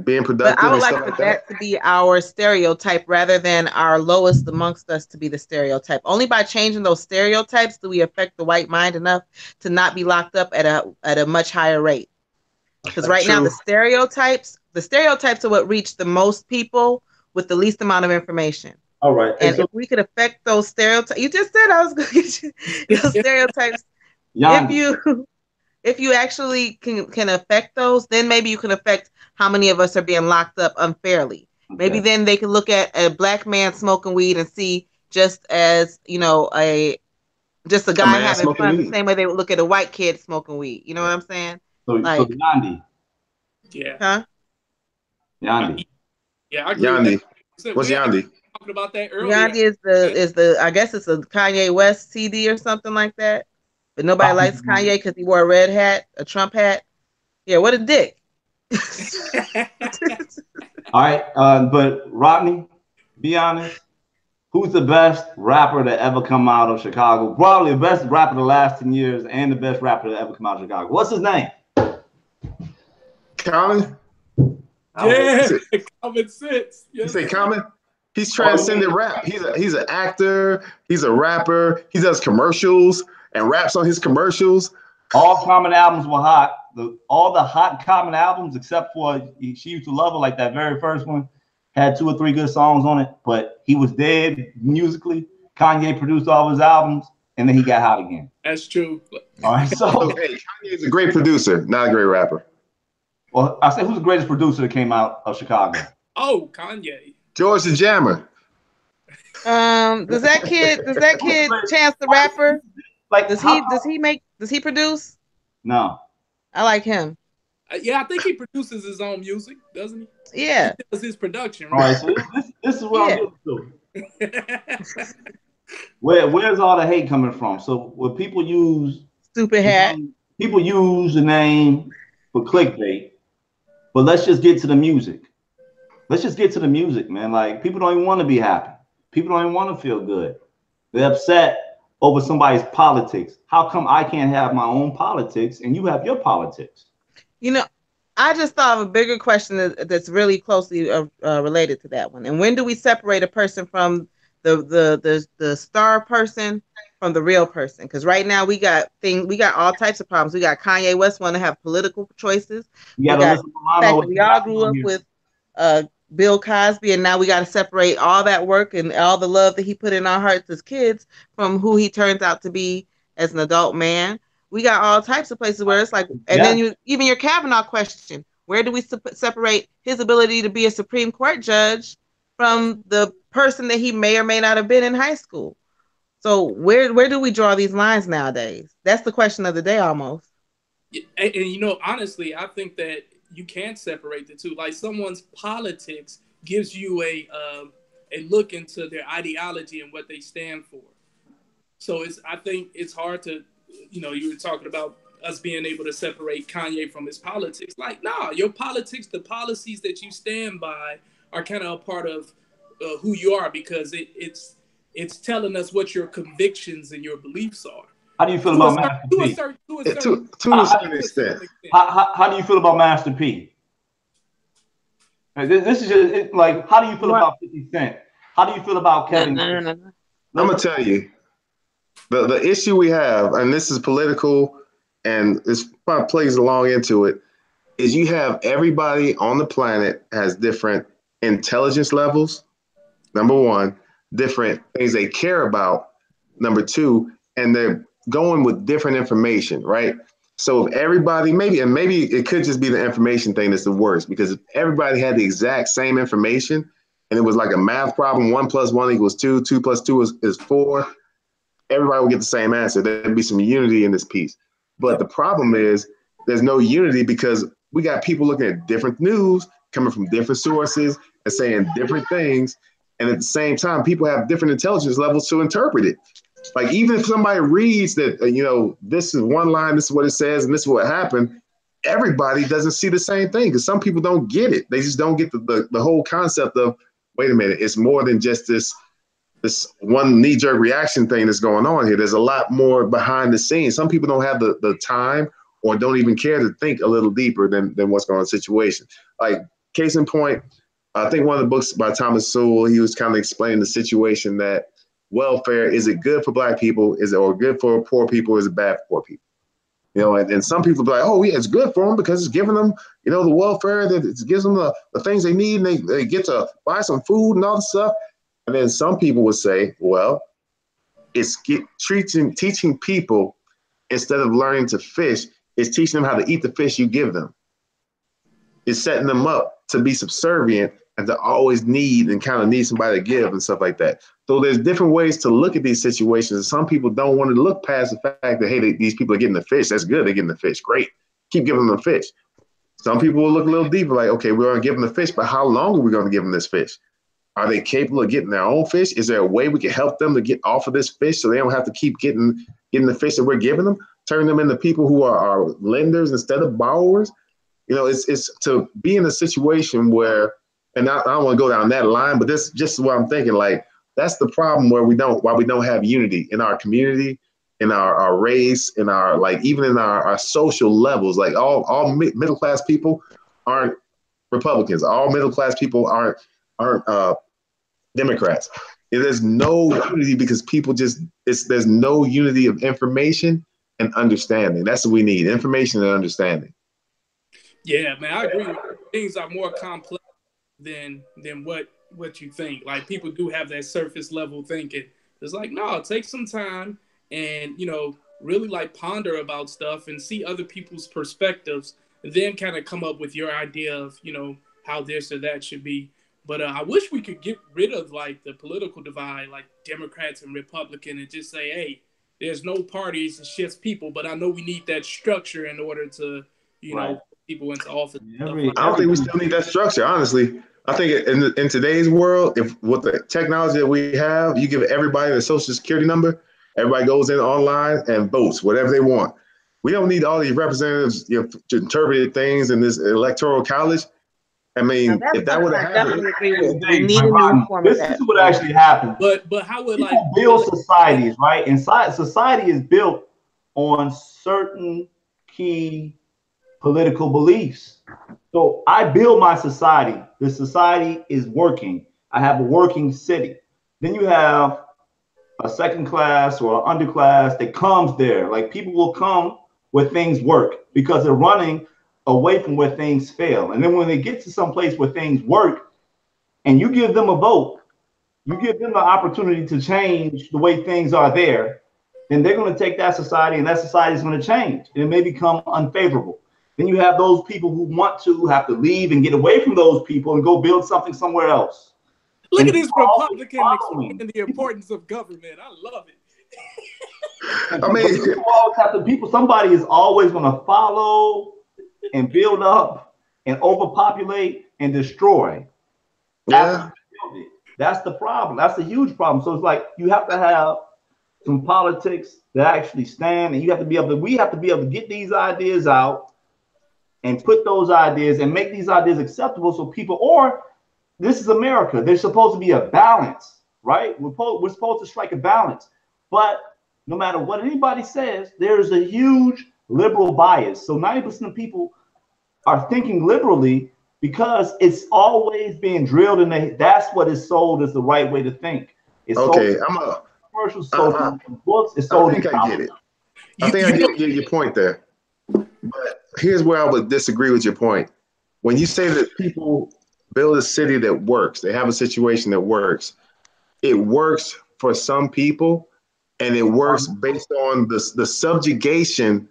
being productive. But I would and like stuff for like that to be our stereotype rather than our lowest amongst us to be the stereotype. Only by changing those stereotypes do we affect the white mind enough to not be locked up at a much higher rate. Because right now the stereotypes are what reach the most people with the least amount of information. All right. And so, if we could affect those stereotypes, you just said I was going to get you those stereotypes. If you actually can affect those, then maybe you can affect how many of us are being locked up unfairly. Okay. Maybe then they can look at a black man smoking weed and see just as, you know, a guy having fun the same way they would look at a white kid smoking weed. You know what I'm saying? So Yhandi. Yeah. Huh? Yhandi. Yeah, I agree. Yhandi. What's Yhandi? Talking about that earlier. Yhandi is the I guess it's a Kanye West CD or something like that. But nobody likes Kanye because he wore a red hat, a Trump hat. Yeah, what a dick. All right, but Rodney, be honest. Who's the best rapper to ever come out of Chicago? Probably the best rapper the last 10 years and the best rapper to ever come out of Chicago. What's his name? Common? Yeah, Common Sense. Yes. You say Common? He's transcended rap. He's an actor. He's a rapper. He does commercials and raps on his commercials. All Common albums were hot. All the hot Common albums, except for She Used to Love Her, like that very first one, had 2 or 3 good songs on it. But he was dead musically. Kanye produced all his albums, and then he got hot again. That's true. All right, so Kanye's a great producer, not a great rapper. Well, I said, who's the greatest producer that came out of Chicago? Oh, Kanye. George the Jammer. Does that kid Chance the Rapper? Like, does he produce? No. I like him. Yeah, I think he produces his own music, doesn't he? Yeah. He does his production, right? All right, so this is what I'm getting to. Where's all the hate coming from? So when people use stupid hat, people use the name for clickbait, but let's just get to the music. Let's just get to the music, man. Like, people don't even want to be happy. People don't even want to feel good. They're upset over somebody's politics. How come I can't have my own politics and you have your politics? You know, I just thought of a bigger question that's really closely related to that one. And when do we separate a person from the star person from the real person? Because right now we got all types of problems. We got Kanye West want to have political choices. We got the fact that we all grew up with Bill Cosby, and now we got to separate all that work and all the love that he put in our hearts as kids from who he turns out to be as an adult man. We got all types of places where it's like, and then even your Kavanaugh question, where do we separate his ability to be a Supreme Court judge from the person that he may or may not have been in high school? So where do we draw these lines nowadays? That's the question of the day almost. And you know, honestly, I think that you can't separate the two. Like, someone's politics gives you a look into their ideology and what they stand for. So I think it's hard to, you know, you were talking about us being able to separate Kanye from his politics. Like, nah, your politics, the policies that you stand by are kind of a part of who you are, because it's telling us what your convictions and your beliefs are. How do you feel about Master P? To a certain extent. How do you feel about Master P? This is just like, how do you feel about 50 Cent? How do you feel about Kevin? No. I'm gonna tell you, the issue we have, and this is political, and this probably plays along into it, is you have everybody on the planet has different intelligence levels. Number one, different things they care about. Number two, and they're going with different information, right? So if everybody, maybe it could just be the information thing that's the worst, because if everybody had the exact same information and it was like a math problem, 1 + 1 = 2, 2 + 2 is 4, everybody will get the same answer. There'd be some unity in this piece. But the problem is there's no unity because we got people looking at different news coming from different sources and saying different things. And at the same time, people have different intelligence levels to interpret it. Like, even if somebody reads that, this is one line, this is what it says, and this is what happened, everybody doesn't see the same thing because some people don't get it. They just don't get the whole concept of, wait a minute, it's more than just this one knee-jerk reaction thing that's going on here. There's a lot more behind the scenes. Some people don't have the time or don't even care to think a little deeper than what's going on in the situation. Like, case in point, I think one of the books by Thomas Sowell, he was kind of explaining the situation that welfare, is it good for Black people? Is it or good for poor people? Is it bad for poor people? And some people be like, oh, yeah, it's good for them because it's giving them, the welfare, that it gives them the things they need, and they get to buy some food and all this stuff. And then some people would say, well, it's teaching people, instead of learning to fish, it's teaching them how to eat the fish you give them. It's setting them up to be subservient and to always need somebody to give and stuff like that. So there's different ways to look at these situations. Some people don't want to look past the fact that, hey, these people are getting the fish. That's good. They're getting the fish. Great. Keep giving them the fish. Some people will look a little deeper, like, okay, we're going to give them the fish, but how long are we going to give them this fish? Are they capable of getting their own fish? Is there a way we can help them to get off of this fish so they don't have to keep getting the fish that we're giving them, turn them into people who are lenders instead of borrowers? It's to be in a situation where, and I don't want to go down that line, but this just what I'm thinking, like, that's the problem why we don't have unity in our community, in our race, in our, like, even in our social levels. Like, all middle-class people aren't Republicans. All middle-class people aren't Democrats. There's no unity because people there's no unity of information and understanding. That's what we need, information and understanding. Yeah, man, I agree. Things are more complex than what you think. Like, people do have that surface level thinking. It's like, no, take some time and, really like ponder about stuff and see other people's perspectives, and then kind of come up with your idea of, how this or that should be. But I wish we could get rid of, like, the political divide, like Democrats and Republican, and just say, hey, there's no parties, it's just people. But I know we need that structure in order to, Right. put people into office. I don't think we still need that structure, honestly. I think in today's world, if with the technology that we have, you give everybody the social security number, everybody goes in online and votes whatever they want. We don't need all these representatives to interpret things in this electoral college. I mean, if that would have happened, we need a new form of that. This is what actually happens. But how would, like, people build societies, right? Inside, society is built on certain key political beliefs. So I build my society. The society is working. I have a working city. Then you have a second class or an underclass that comes there. Like, people will come where things work because they're running away from where things fail. And then when they get to some place where things work and you give them a vote, you give them the opportunity to change the way things are there, then they're going to take that society, and that society is going to change, and it may become unfavorable. Then you have those people who want to have to leave and get away from those people and go build something somewhere else. Look And at this Republican explaining the importance of government. I love it. I mean, somebody is always going to follow and build up and overpopulate and destroy. Yeah. That's the problem. That's a huge problem. So it's like you have to have some politics that actually stand, and we have to be able to get these ideas out and put those ideas and make these ideas acceptable so people, or this is America. There's supposed to be a balance, right? We're supposed to strike a balance. But no matter what anybody says, there's a huge liberal bias. So 90% of people are thinking liberally because it's always being drilled in that's what is sold as the right way to think. It's okay, commercials, sold in books, it's sold. I think I get it. I think I get your point there. But here's where I would disagree with your point. When you say that people build a city that works, they have a situation that works, it works for some people, and it works based on the subjugation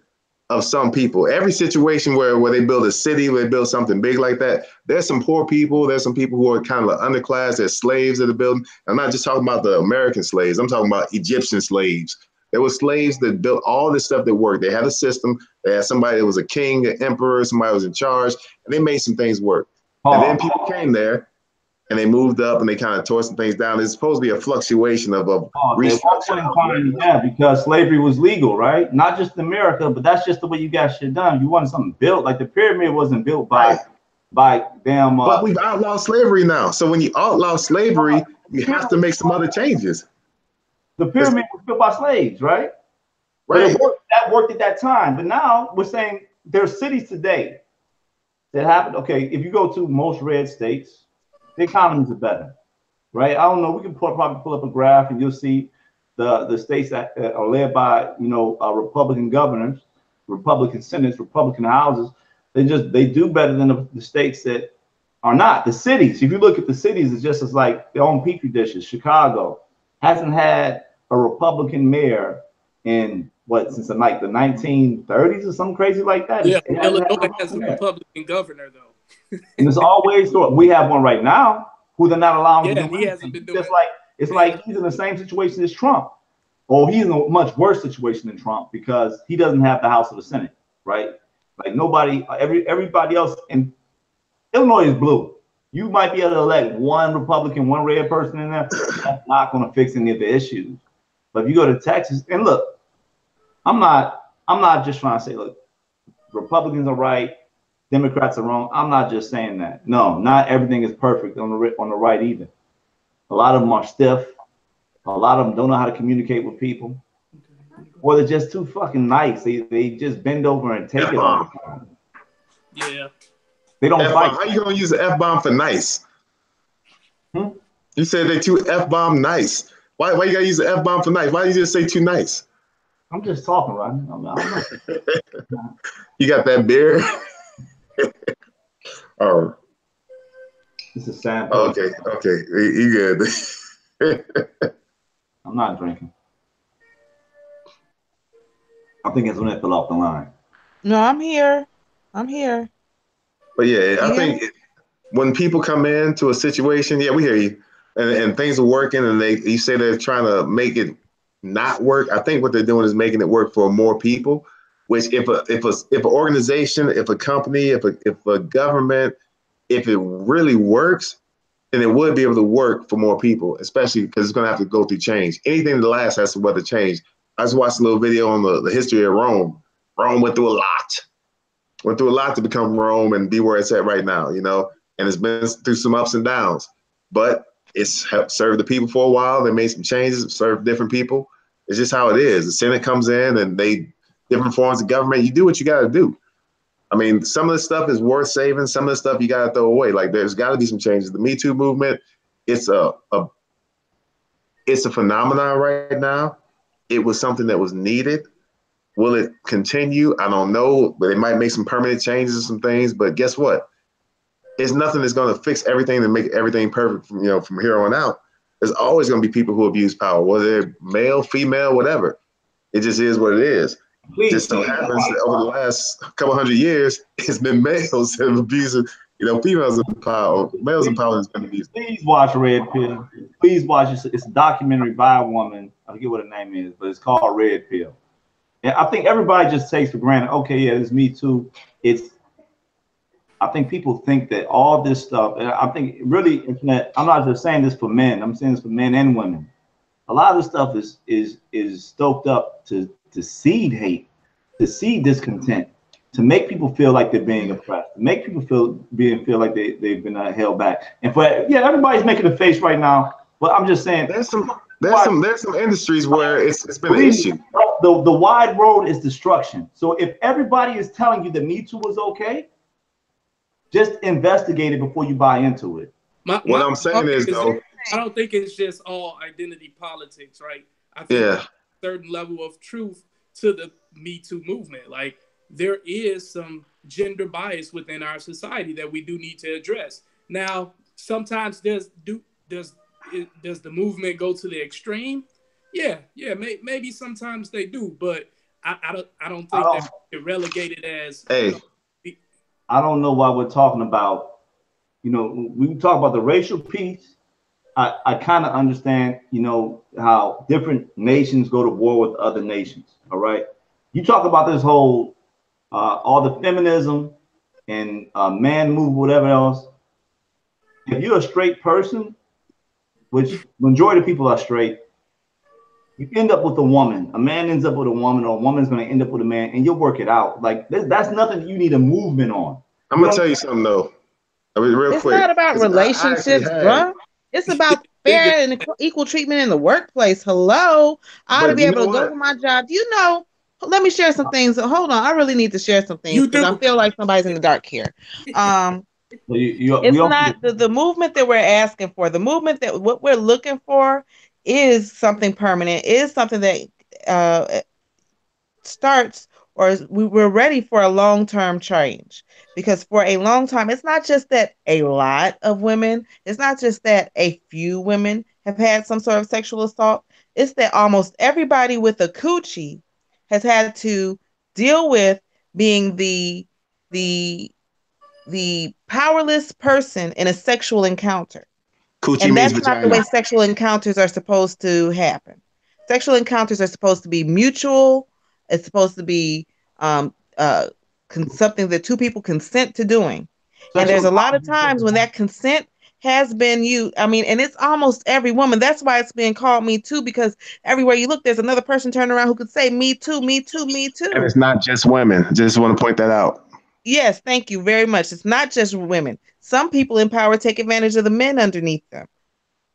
of some people. Every situation where they build a city, where they build something big like that, there's some poor people, there's some people who are kind of underclass, there's slaves that are building. I'm not just talking about the American slaves, I'm talking about Egyptian slaves. There were slaves that built all this stuff that worked. They had a system, they had somebody that was a king, an emperor, somebody was in charge, and they made some things work. And then people came there, and they moved up and they kind of tore some things down. There's supposed to be a fluctuation of restructuring. Yeah, because slavery was legal, right? Not just in America, but that's just the way you got shit done. You wanted something built, like the pyramid wasn't built by damn. But we've outlawed slavery now. So when you outlaw slavery, you have to make some other changes. The pyramid was built by slaves, right? Right. That worked at that time. But now we're saying there's cities today that happen. Okay, if you go to most red states, the economies are better, right? I don't know. We can probably pull up a graph, and you'll see the states that are led by Republican governors, Republican senates, Republican houses. They do better than the states that are not. The cities, if you look at the cities, it's just as like their own petri dishes. Chicago hasn't had a Republican mayor in since like the 1930s or something crazy like that. Yeah, Illinois has a Republican governor though. And it's always we have one right now who they're not allowing to do he hasn't been doing just like it's like he's in the same situation as Trump. Or he's in a much worse situation than Trump because he doesn't have the House of the Senate, right? Like everybody else in Illinois is blue. You might be able to elect one Republican, one red person in there. That's not going to fix any of the issues. But if you go to Texas, and look, I'm not just trying to say, look, Republicans are right, Democrats are wrong. I'm not just saying that. No, not everything is perfect on the right either. A lot of them are stiff. A lot of them don't know how to communicate with people, or they're just too fucking nice. They just bend over and take it all the time. Yeah. They don't fight. How you gonna use an F-bomb for nice? You said they too F-bomb nice. Why you gotta use the F-bomb for nice? Why you just say too nice? I'm just talking, right? You got that beer? Oh. This is Sam. Okay. You good. I'm not drinking. I think it's when it fell off the line. No, I'm here. But yeah, I think when people come into a situation, yeah, we hear you, and things are working, and you say they're trying to make it not work. I think what they're doing is making it work for more people. Which if an organization, if a company, if a government, if it really works, then it would be able to work for more people, especially because it's going to have to go through change. Anything that lasts has to weather change. I just watched a little video on the history of Rome. Rome went through a lot to become Rome and be where it's at right now, and it's been through some ups and downs, but it's helped serve the people for a while. They made some changes, served different people. It's just how it is. The Senate comes in and different forms of government. You do what you got to do. I mean, some of the stuff is worth saving. Some of the stuff you got to throw away. Like there's got to be some changes. The Me Too movement, it's a phenomenon right now. It was something that was needed. Will it continue? I don't know, but they might make some permanent changes or some things. But guess what? It's nothing that's going to fix everything and make everything perfect from here on out. There's always going to be people who abuse power, whether they're male, female, whatever. It just is what it is. Just so happens that over the last couple hundred years, it's been males that have abused, females in power. Males in power has been abused. Please watch Red Pill. Please watch it. It's a documentary by a woman. I forget what her name is, but it's called Red Pill. And I think everybody just takes for granted, okay, yeah, it's Me Too. I think people think that all this stuff, and I think really, I'm not just saying this for men. I'm saying this for men and women. A lot of this stuff is stoked up to seed hate, to seed discontent, to make people feel like they're being oppressed, to make people feel like they've been held back. And everybody's making a face right now, but I'm just saying there's some industries where it's been an issue. The wide road is destruction. So if everybody is telling you that Me Too was okay, just investigate it before you buy into it. What I'm saying is, though, I don't think it's just all identity politics, right? I think there's a certain level of truth to the Me Too movement. Like there is some gender bias within our society that we do need to address. Now, sometimes does the movement go to the extreme? Yeah, maybe sometimes they do, but I don't think that they're relegated as. Hey, I don't know why we're talking about. When we talk about the racial piece, I kind of understand, how different nations go to war with other nations. All right. You talk about this whole, all the feminism and man move, whatever else. If you're a straight person, which majority of people are straight, you end up with a woman. A man ends up with a woman, or a woman's going to end up with a man, and you'll work it out. Like that's nothing you need a movement on. I'm going to tell you something, though. I mean, real It's quick. not about relationships, bruh. It's about fair and equal treatment in the workplace. Hello. I ought to be able to go to my job. Let me share some things. Hold on. I really need to share some things because I feel like somebody's in the dark here. It's not the movement that we're asking for. The movement that what we're looking for is something permanent, is something that starts, or we're ready for a long-term change. Because for a long time, it's not just that a lot of women, it's not just that a few women have had some sort of sexual assault. It's that almost everybody with a coochie has had to deal with being the powerless person in a sexual encounter. Coochie and means that's not the vagina. way sexual encounters are supposed to happen. Sexual encounters are supposed to be mutual. It's supposed to be something that two people consent to doing. And there's a lot of times when that consent has been used. I mean, and it's almost every woman. That's why it's being called Me Too, because everywhere you look, there's another person turning around who could say Me Too, Me Too, Me Too. And it's not just women. Just want to point that out. Yes, thank you very much. It's not just women. Some people in power take advantage of the men underneath them.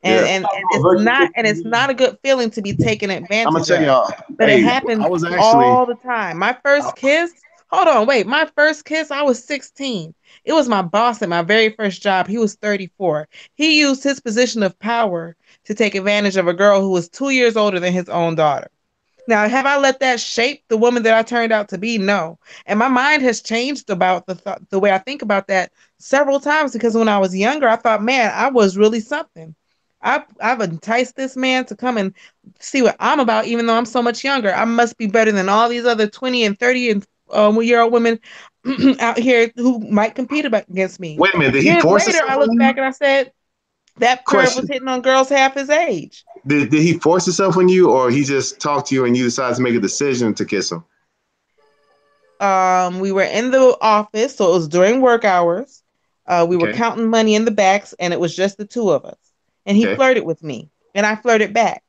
And it's not a good feeling to be taken advantage of. I'm gonna tell y'all, but it happens all the time. My first kiss, hold on, wait. My first kiss, I was 16. It was my boss at my very first job. He was 34. He used his position of power to take advantage of a girl who was 2 years older than his own daughter. Now, have I let that shape the woman that I turned out to be? No. And my mind has changed about the way I think about that several times, because when I was younger, I thought, man, I was really something. I've enticed this man to come and see what I'm about, even though I'm so much younger. I must be better than all these other 20 and 30 and year old women out here who might compete against me. Wait a minute, did Years he force later, I look back and I said, that perv was hitting on girls half his age. Did he force himself on you, or he just talked to you and you decided to make a decision to kiss him? We were in the office, so it was during work hours. We were counting money in the backs, and it was just the two of us. And he flirted with me, and I flirted back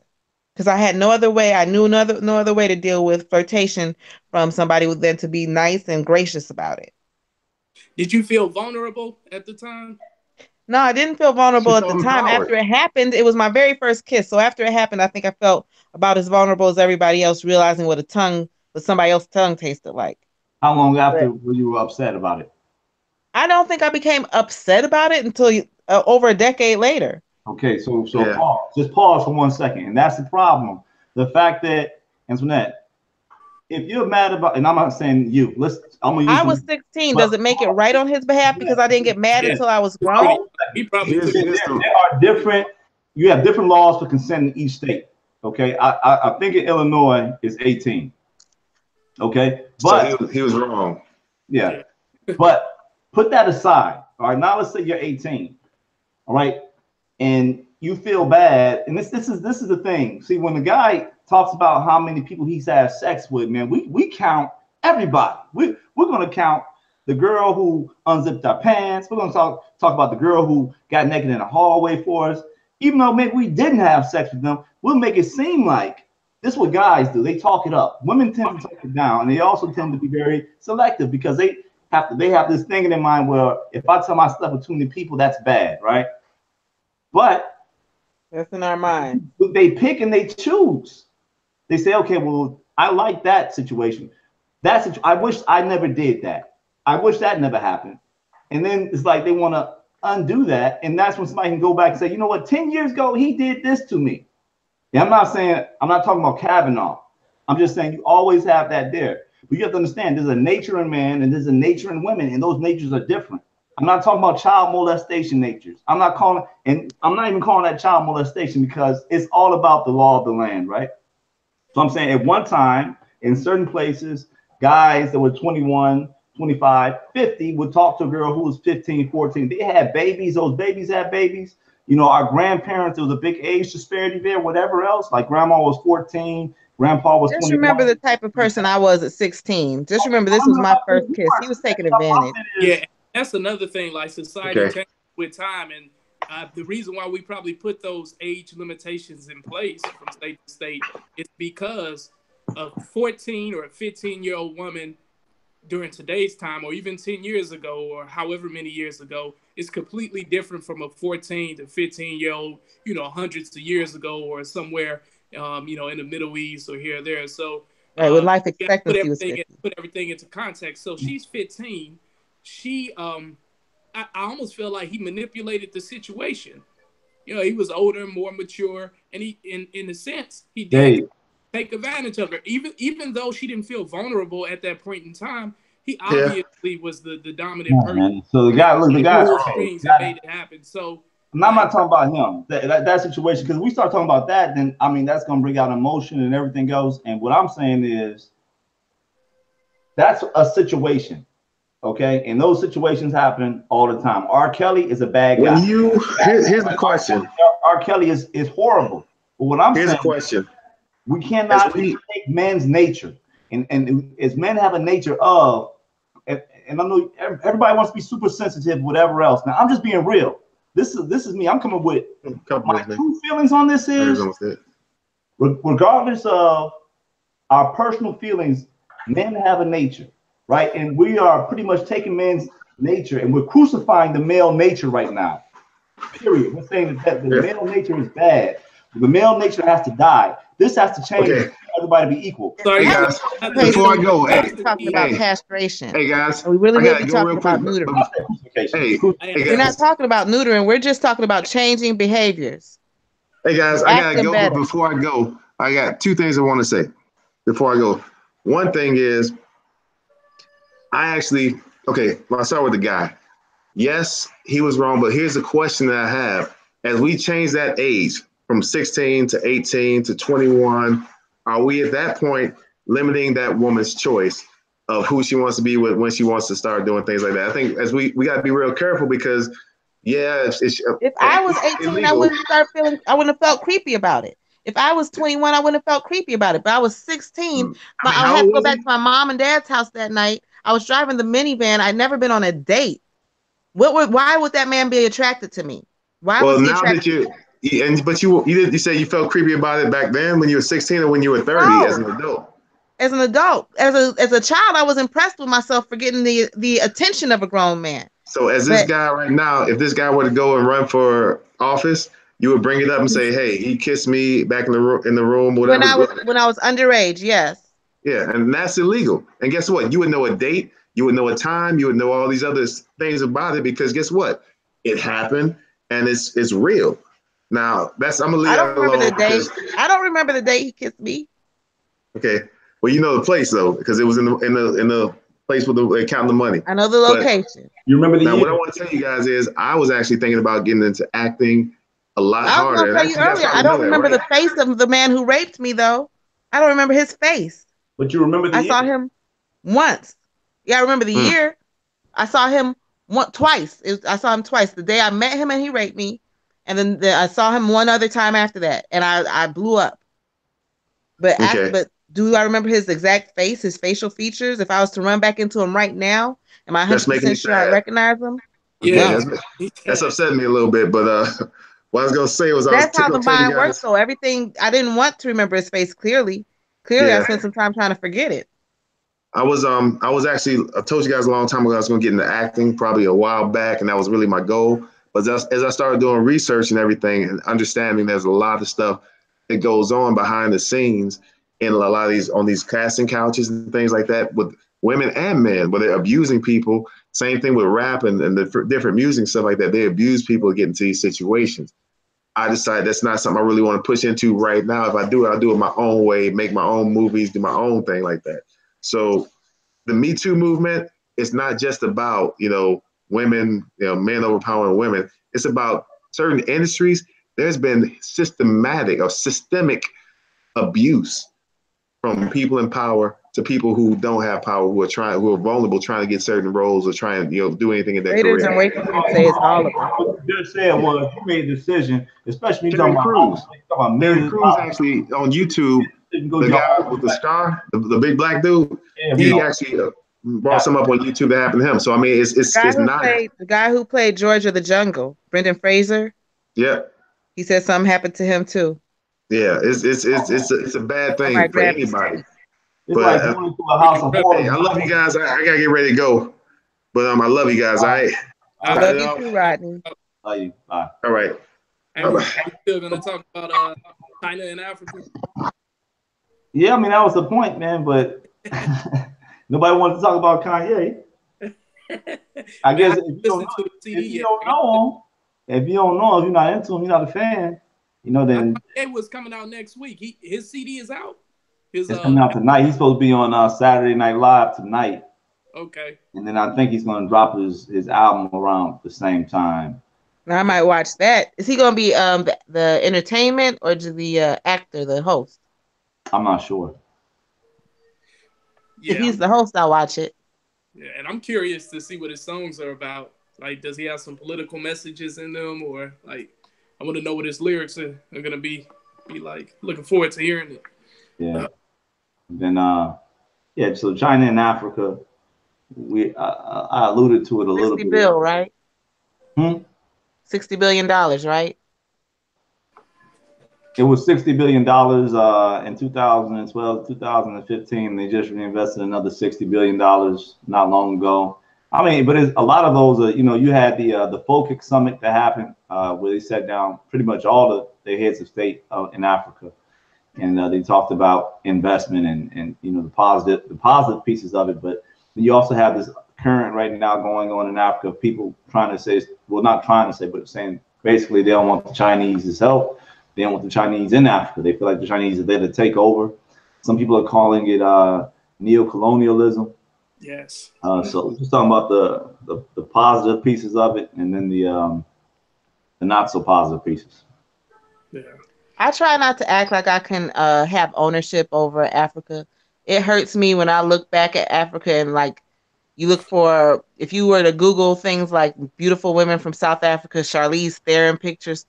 because I had no other way. I knew no other way to deal with flirtation from somebody than to be nice and gracious about it. Did you feel vulnerable at the time? No, I didn't feel vulnerable at the time. After it happened, it was my very first kiss. So after it happened, I think I felt about as vulnerable as everybody else, realizing what somebody else's tongue tasted like. How long after were you upset about it? I don't think I became upset about it until over a decade later. Okay, so pause. Just pause for 1 second. And that's the problem. The fact that, Antoinette, if you're mad about, and I'm not saying you, I was 16. Does it make it right on his behalf because I didn't get mad until I was grown? There are different, you have different laws for consent in each state. Okay, I think in Illinois is 18. Okay, but so he was wrong. Yeah, but put that aside. All right, now let's say you're 18. All right, and you feel bad, and this is the thing. See, when the guy talks about how many people he's had sex with, man, we count everybody. We're gonna count the girl who unzipped our pants. We're gonna talk about the girl who got naked in the hallway for us. Even though maybe we didn't have sex with them, we'll make it seem like this is what guys do. They talk it up. Women tend to talk it down, and they also tend to be very selective because they have this thing in their mind where if I tell my stuff with too many people, that's bad, right? But that's in our mind. They pick and they choose. They say, okay, well, I like that situation. I wish I never did that. I wish that never happened. And then it's like they want to undo that. And that's when somebody can go back and say, you know what, 10 years ago, he did this to me. And I'm not talking about Kavanaugh. I'm just saying you always have that there. But you have to understand there's a nature in man and there's a nature in women, and those natures are different. I'm not talking about child molestation natures. I'm not even calling that child molestation because it's all about the law of the land, right? So I'm saying at one time, in certain places, guys that were 21, 25, 50 would talk to a girl who was 15, 14. They had babies. Those babies had babies. You know, our grandparents, there was a big age disparity there, whatever else. Like grandma was 14, grandpa was 21. Just remember the type of person I was at 16. Just remember this was my first kiss. He was taking advantage. Yeah, that's another thing. Like society changes with time, and the reason why we probably put those age limitations in place from state to state is because a 14 or a 15-year-old woman during today's time, or even 10 years ago, or however many years ago, is completely different from a 14 to 15-year-old, you know, hundreds of years ago, or somewhere, you know, in the Middle East or here or there. So, right, with life expectancy put everything into context. So she's 15. She, I almost feel like he manipulated the situation. You know, he was older, more mature, and he, in a sense, he did take advantage of her. Even though she didn't feel vulnerable at that point in time, he obviously was the dominant person. Man. So the guy made it happen. So I'm not talking about him. That situation, because we start talking about that, then I mean that's gonna bring out emotion and everything else. And what I'm saying is that's a situation. Okay, and those situations happen all the time. R. Kelly is a bad guy. Here's the question. R. Kelly is horrible. But what I'm saying, a question. We cannot take men's nature, and as men have a nature of, and I know everybody wants to be super sensitive, whatever else. Now I'm just being real. This is me. I'm coming with my true feelings on this is, regardless of our personal feelings, men have a nature. Right, and we are pretty much taking man's nature and we're crucifying the male nature right now. Period. We're saying that the male nature is bad. The male nature has to die. This has to change for everybody to be equal. Sorry, guys. Before I go, talking about castration. Hey guys, we really need to be talking about neutering. We're not talking about neutering. We're just talking about changing behaviors. Hey guys, I gotta go. But before I go, I got two things I want to say. Before I go, one thing is, I'll start with the guy. Yes, he was wrong, but here's the question that I have. As we change that age from 16 to 18 to 21, are we at that point limiting that woman's choice of who she wants to be with when she wants to start doing things like that? I think as we got to be real careful because, if I was 18, I wouldn't have felt creepy about it. If I was 21, I wouldn't have felt creepy about it. But I was 16. I had to go back to my mom and dad's house that night. I was driving the minivan. I'd never been on a date. Why would that man be attracted to me? Why was he attracted? You said you felt creepy about it back then when you were 16 or when you were 30 as an adult. As an adult, as a child, I was impressed with myself for getting the attention of a grown man. So as this guy right now, if this guy were to go and run for office, you would bring it up and say, "Hey, he kissed me back in the room, whatever." When I was underage, yes. Yeah, and that's illegal. And guess what? You would know a date, you would know a time, you would know all these other things about it because guess what? It happened and it's real. Now I'm gonna leave that alone. I don't remember the day he kissed me. Okay, well you know the place though because it was in the place where they counting the money. I know the location. You remember the year? What I want to tell you guys is I was actually thinking about getting into acting a lot harder. I don't remember the face of the man who raped me though. I don't remember his face. But you remember the year? I saw him once. Yeah, I remember the year. I saw him twice. I saw him twice. The day I met him and he raped me. And then I saw him one other time after that. And I blew up. But do I remember his exact face, his facial features? If I was to run back into him right now, am I 100% sure I recognize him? Yeah, that's upsetting me a little bit. But what I was going to say was that's how the mind works, though. Everything, I didn't want to remember his face clearly. I spent some time trying to forget it. I actually, I told you guys a long time ago I was going to get into acting probably a while back, and that was really my goal. But as I started doing research and everything and understanding there's a lot of stuff that goes on behind the scenes in a lot of these casting couches and things like that with women and men, where they're abusing people. Same thing with rap and the different music, stuff like that. They abuse people to get into these situations. I decided that's not something I really want to push into right now. If I do it, I'll do it my own way, make my own movies, do my own thing like that. So the Me Too movement is not just about, women, men overpowering women. It's about certain industries. There's been systemic or systemic abuse from people in power to people who don't have power, who are vulnerable, trying to get certain roles or trying to do anything in their Raiders career. and Waiters would say it's all of them. What you just said was you made a decision, especially when Terry you're Crews. talking about Terry millions of Crews dollars. actually on YouTube, the guy with the scar, the big black dude, he actually brought some up on YouTube that happened to him. So I mean, it's not. The guy who played George of the Jungle, Brendan Fraser. Yeah. He said something happened to him too. Yeah, it's a bad thing for anybody. It's like going to a house of horrors. Hey, I love you guys. I gotta get ready to go, but I love you guys. All right. I love you too, Rodney. Love you. Bye. All right. And we're still gonna talk about China and Africa. Yeah, I mean that was the point, man. But nobody wanted to talk about Kanye. I guess if you don't know him, if you're not into him, you're not a fan, then it was coming out next week. His CD is out. It's coming out tonight. He's supposed to be on Saturday Night Live tonight. Okay. And then I think he's going to drop his album around the same time. Now I might watch that. Is he going to be the entertainment or just the actor, the host? I'm not sure. Yeah. If he's the host, I'll watch it. Yeah, and I'm curious to see what his songs are about. Like, does he have some political messages in them, or like, I want to know what his lyrics are going to be like. Looking forward to hearing it. Yeah. Then so China and Africa, I alluded to it a little bit. $60 billion, right? $60 $60 billion, right? It was $60 billion in 2012, 2015. They just reinvested another $60 billion not long ago. I mean, but a lot of those are, you had the FOCIC summit that happened where they sat down pretty much all the heads of state in Africa. And they talked about investment and the positive pieces of it. But you also have this current right now going on in Africa, people trying to say, well, not trying to say, but saying basically they don't want the Chinese help. They don't want the Chinese in Africa. They feel like the Chinese are there to take over. Some people are calling it neo-colonialism. Yes. So we're just talking about the positive pieces of it, and then the not so positive pieces. Yeah. I try not to act like I can have ownership over Africa. It hurts me when I look back at Africa and like you look for, if you were to Google things like beautiful women from South Africa, Charlize Theron pictures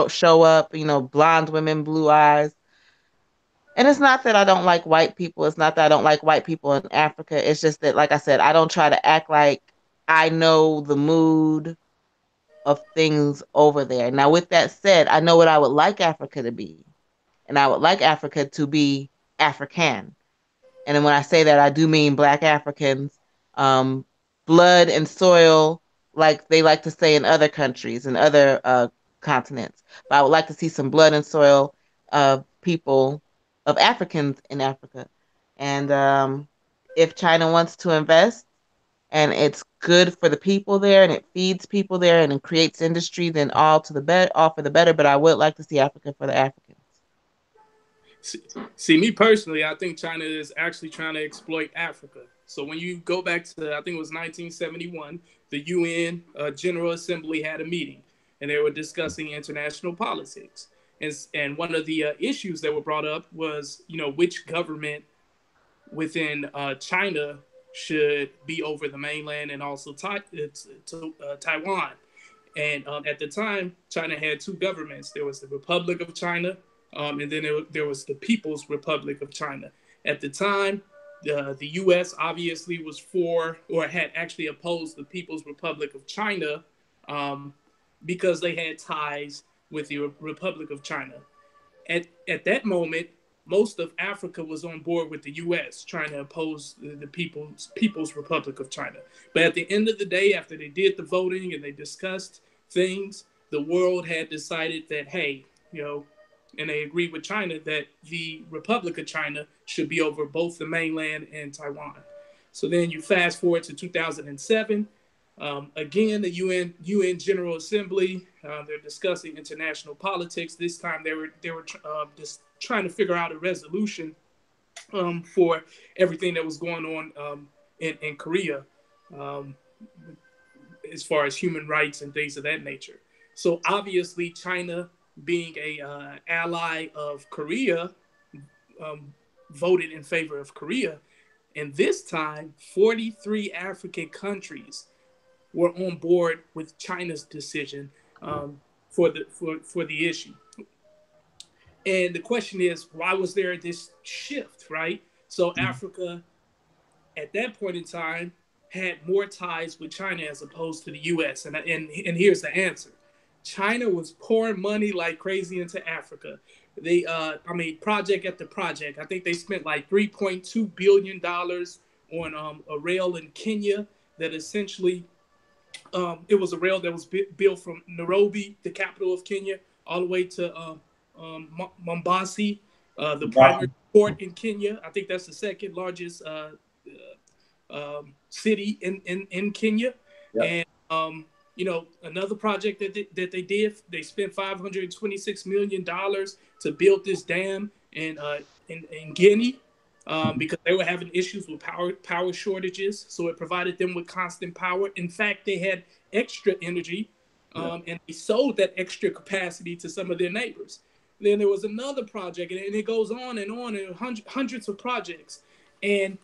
show up, blonde women, blue eyes. And it's not that I don't like white people. It's not that I don't like white people in Africa. It's just that, like I said, I don't try to act like I know the mood of things over there. Now, with that said, I know what I would like Africa to be. And I would like Africa to be African. And then when I say that, I do mean Black Africans, blood and soil, like they like to say in other countries and other continents. But I would like to see some blood and soil of people, of Africans in Africa. And if China wants to invest and it's good for the people there and it feeds people there and it creates industry, then all for the better. But I would like to see Africa for the Africans. See, me personally, I think China is actually trying to exploit Africa. So when you go back to, I think it was 1971, the UN General Assembly had a meeting and they were discussing international politics. And one of the issues that were brought up was, which government within China should be over the mainland and also Taiwan. And at the time, China had two governments. There was the Republic of China, and then there was the People's Republic of China. At the time, the U.S. obviously was for, or had actually opposed the People's Republic of China because they had ties with the Republic of China. At that moment, most of Africa was on board with the U.S. trying to oppose the People's Republic of China. But at the end of the day, after they did the voting and they discussed things, the world had decided that, hey, and they agreed with China that the Republic of China should be over both the mainland and Taiwan. So then you fast forward to 2007. Again, the UN General Assembly, they're discussing international politics. This time they were just trying to figure out a resolution for everything that was going on in Korea. as far as human rights and things of that nature. So obviously, China, being a ally of Korea, voted in favor of Korea. And this time, 43 African countries were on board with China's decision for the issue. And the question is, why was there this shift, right? So Africa, at that point in time, had more ties with China as opposed to the U.S. And here's the answer: China was pouring money like crazy into Africa. They, project after project. I think they spent like $3.2 billion on a rail in Kenya that essentially, it was a rail that was built from Nairobi, the capital of Kenya, all the way to Mombasa, the primary port in Kenya. I think that's the second largest city in Kenya. Yep. And another project that they did, they spent $526 million to build this dam in Guinea, because they were having issues with power shortages. So it provided them with constant power. In fact, they had extra energy, and they sold that extra capacity to some of their neighbors. Then there was another project, and it goes on, and hundreds of projects. And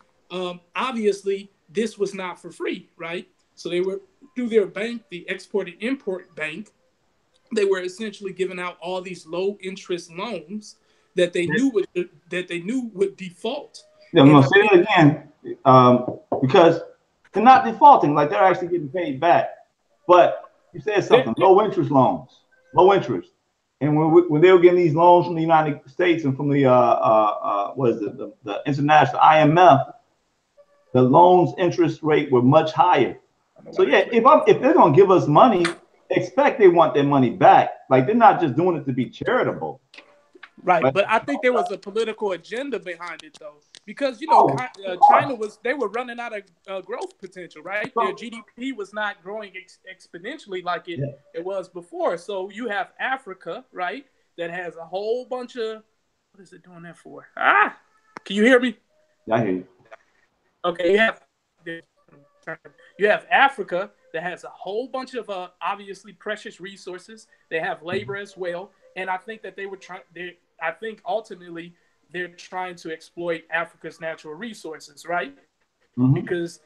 obviously, this was not for free, right? So they were, through their bank, the Export and Import Bank, they were essentially giving out all these low interest loans that they knew would default. Yeah, I'm gonna say that again, because they're not defaulting, like they're actually getting paid back. But you said something, low interest loans, low interest. And when they were getting these loans from the United States and from the the international IMF, the loans interest rate were much higher. So yeah, if they're gonna give us money, expect they want their money back. Like, they're not just doing it to be charitable. Right, but I think there was a political agenda behind it, though, because China they were running out of growth potential, right? Their GDP was not growing exponentially like it was before. So you have Africa, right, that has a whole bunch of, what is it doing that for? Can you hear me? Yeah, I hear you. Okay, you have Africa that has a whole bunch of obviously precious resources. They have labor as well, and I think that I think ultimately they're trying to exploit Africa's natural resources, right? Mm-hmm. Because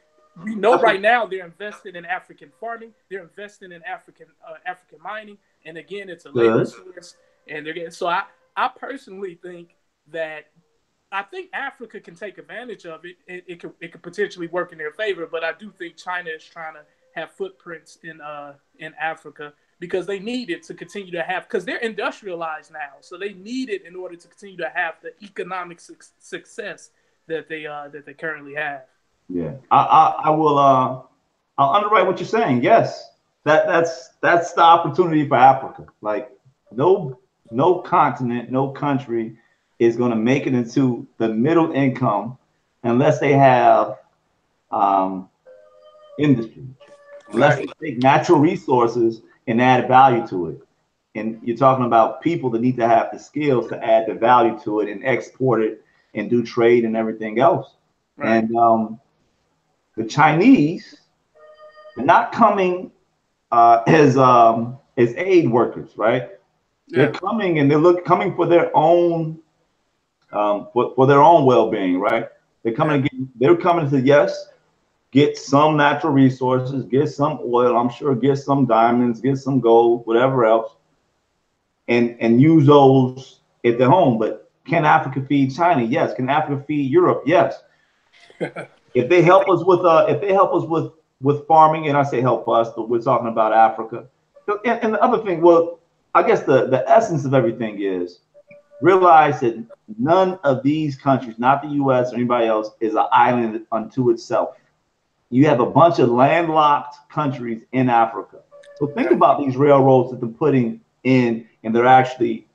we know right now they're invested in African farming, they're invested in African mining, and again, it's a labor source. And they're getting, so I personally think that Africa can take advantage of it. It could potentially work in their favor, but I do think China is trying to have footprints in Africa, because they need it to continue to have, because they're industrialized now, so they need it in order to continue to have the economic success that they currently have. Yeah, I will. I'll underwrite what you're saying. Yes, that's the opportunity for Africa. Like, no continent, no country is going to make it into the middle income unless they have industry, unless they take natural resources and add value to it. And you're talking about people that need to have the skills to add the value to it and export it and do trade and everything else. Right. And the Chinese are not coming as aid workers, right? Yeah. They're coming, and coming for their own for their own well-being, right? They're coming to get some natural resources, get some oil, I'm sure, get some diamonds, get some gold, whatever else, and use those at their home. But can Africa feed China? Yes. Can Africa feed Europe? Yes. If they help us with farming, and I say help us, but we're talking about Africa. And the other thing, well, I guess the essence of everything is realize that none of these countries, not the US or anybody else, is an island unto itself. You have a bunch of landlocked countries in Africa. So think about these railroads that they're putting in, and they're actually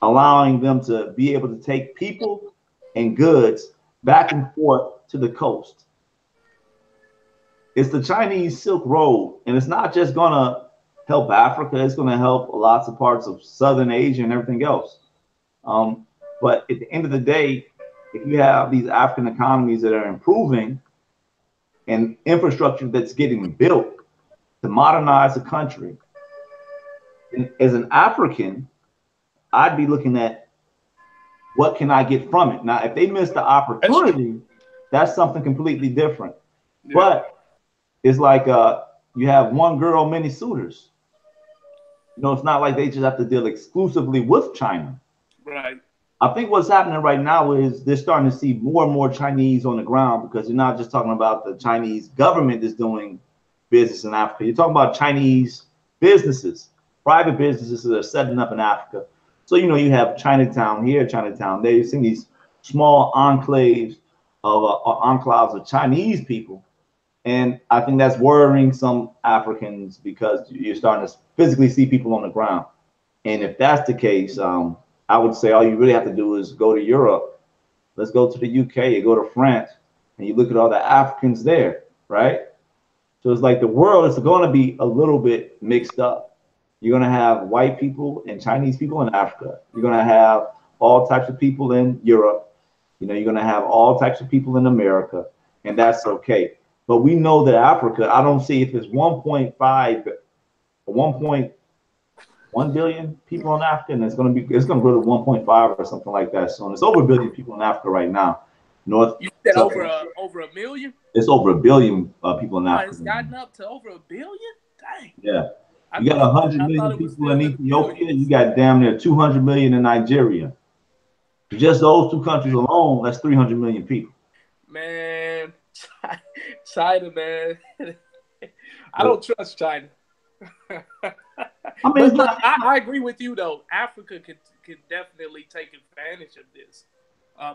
allowing them to be able to take people and goods back and forth to the coast. It's the Chinese Silk Road, and it's not just going to help Africa. It's going to help lots of parts of Southern Asia and everything else. But at the end of the day, if you have these African economies that are improving and infrastructure that's getting built, to modernize the country. And as an African, I'd be looking at what can I get from it. Now, if they miss the opportunity, that's something completely different. Yeah. But it's like you have one girl, many suitors. You know, it's not like they just have to deal exclusively with China. Right. I think what's happening right now is they're starting to see more and more Chinese on the ground, because you're not just talking about the Chinese government is doing business in Africa. You're talking about Chinese businesses, private businesses that are setting up in Africa. So, you know, you have Chinatown here, Chinatown there. You've seen these small enclaves of Chinese people. And I think that's worrying some Africans, because you're starting to physically see people on the ground. And if that's the case, I would say all you really have to do is go to Europe. Let's go to the UK, you go to France, and you look at all the Africans there, right? So it's like the world is going to be a little bit mixed up. You're going to have white people and Chinese people in Africa. You're going to have all types of people in Europe. You know, you're going to have all types of people in America, and that's okay. But we know that Africa, I don't see if it's 1.5 or 1.1 billion people in Africa, and it's going to go to 1.5 or something like that soon. It's over a billion people in Africa right now. You said over a million? It's over a billion people in Africa. It's gotten up to over a billion? Dang. Yeah. You got 100 million people in Ethiopia. You got damn near 200 million in Nigeria. Just those two countries alone, that's 300 million people. Man, China, man. I don't trust China. I mean, I agree with you, though. Africa could definitely take advantage of this.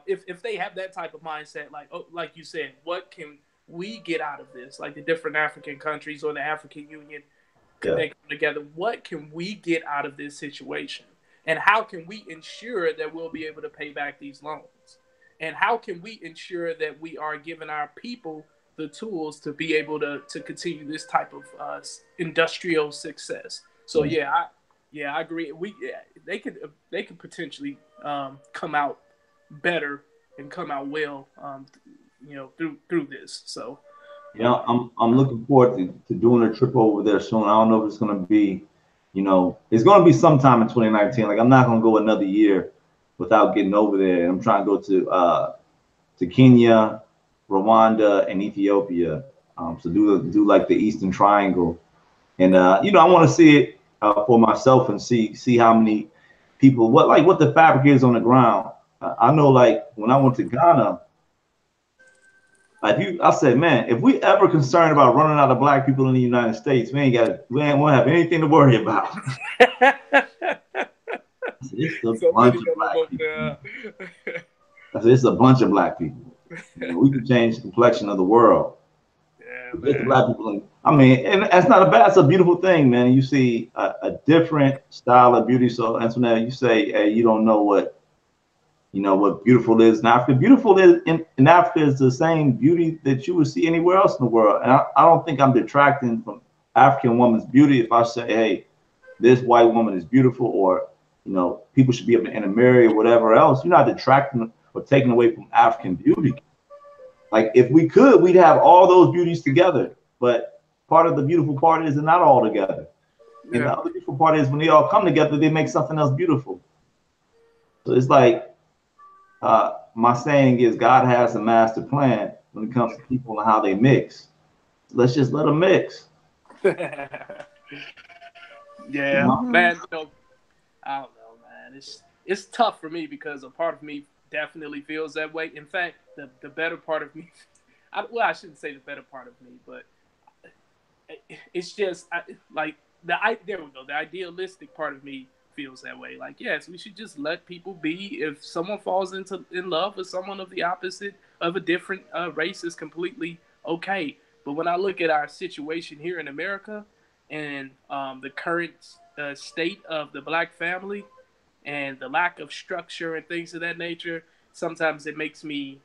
If they have that type of mindset, like you said, what can we get out of this? Like the different African countries or the African Union, they come together. What can we get out of this situation? And how can we ensure that we'll be able to pay back these loans? And how can we ensure that we are giving our people the tools to be able to continue this type of industrial success? So I agree. They could potentially come out better and come out well, through this. So yeah, I'm looking forward to doing a trip over there soon. I don't know if it's going to be, it's going to be sometime in 2019. Like, I'm not going to go another year without getting over there. And I'm trying to go to Kenya, Rwanda, and Ethiopia. So do like the Eastern Triangle, and I want to see it for myself and see how many people, what the fabric is on the ground. I know, like when I went to Ghana, I said, man, if we ever concerned about running out of black people in the United States, we won't have anything to worry about. It's a bunch of black people. It's a bunch of black people. We can change the complexion of the world. Get the black people. And that's not that's a beautiful thing, man. You see a different style of beauty. So Antoinette, you say, hey, you don't know what beautiful is in Africa. Beautiful is in Africa is the same beauty that you would see anywhere else in the world. And I don't think I'm detracting from African woman's beauty if I say, hey, this white woman is beautiful, or people should be able to intermarry or whatever else. You're not detracting or taking away from African beauty. Like, if we could, we'd have all those beauties together. But part of the beautiful part is they're not all together. And the other beautiful part is when they all come together, they make something else beautiful. So it's like, my saying is, God has a master plan when it comes to people and how they mix. Let's just let them mix. Man. I don't know, man. It's tough for me because a part of me definitely feels that way. In fact, the better part of me, I shouldn't say the better part of me, but it's just there we go. The idealistic part of me feels that way. Like, yes, we should just let people be. If someone falls in love with someone of the opposite of a different race, is completely okay. But when I look at our situation here in America and the current state of the black family and the lack of structure and things of that nature, sometimes it makes me,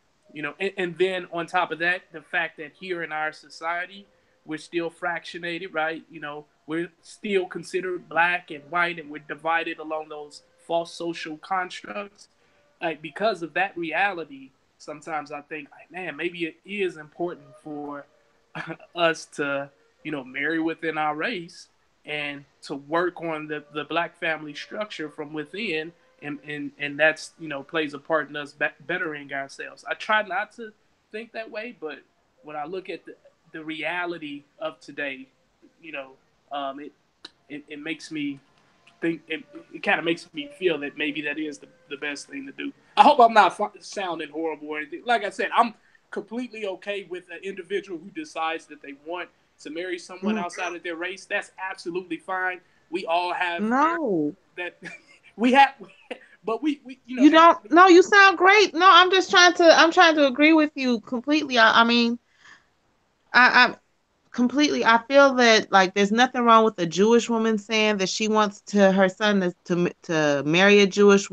and then on top of that, the fact that here in our society, we're still fractionated, right? We're still considered black and white, and we're divided along those false social constructs. Like, because of that reality, sometimes I think, like, man, maybe it is important for us to marry within our race and to work on the black family structure from within, and that's plays a part in us bettering ourselves. I try not to think that way, but when I look at the reality of today, it makes me think. It kind of makes me feel that maybe that is the best thing to do. I hope I'm not sounding horrible or anything. Like I said, I'm completely okay with an individual who decides that they want to marry someone outside of their race. That's absolutely fine. We all have that. We have, but we you don't. No, you sound great. No, I'm trying to agree with you completely. I mean, I'm completely. I feel that like there's nothing wrong with a Jewish woman saying that she wants her son to marry a Jewish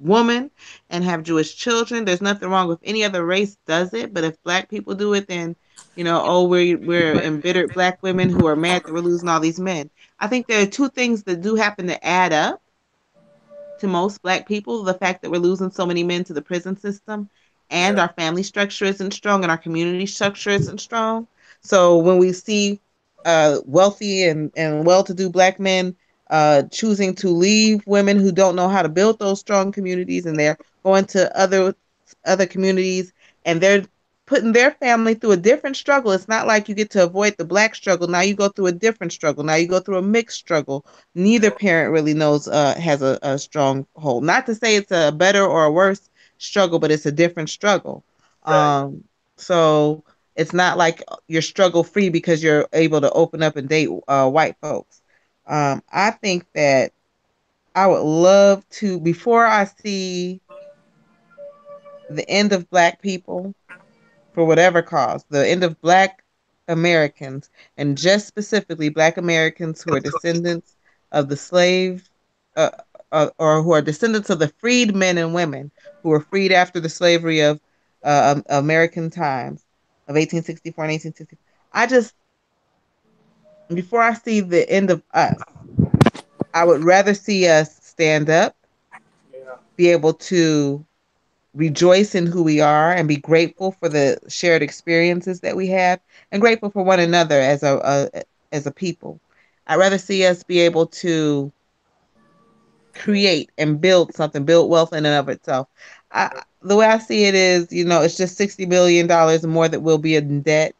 woman and have Jewish children. There's nothing wrong with any other race does it, but if black people do it, then we're embittered black women who are mad that we're losing all these men. I think there are two things that do happen to add up to most black people: the fact that we're losing so many men to the prison system, and our family structure isn't strong and our community structure isn't strong. So when we see wealthy and well-to-do black men choosing to leave women who don't know how to build those strong communities, and they're going to other communities, and they're putting their family through a different struggle. It's not like you get to avoid the black struggle. Now you go through a different struggle. Now you go through a mixed struggle. Neither parent really knows has a strong hold. Not to say it's a better or a worse struggle, but it's a different struggle. Right. So it's not like you're struggle free because you're able to open up and date white folks. I think that I would love to, before I see the end of black people, for whatever cause, the end of black Americans, and just specifically black Americans who are descendants of the slave, or who are descendants of the freed men and women who were freed after the slavery of American times of 1864 and 1860. I just, before I see the end of us, I would rather see us stand up, be able to rejoice in who we are and be grateful for the shared experiences that we have, and grateful for one another as a people. I'd rather see us be able to create and build something, build wealth in and of itself. The way I see it is, it's just $60 billion more that we'll be in debt,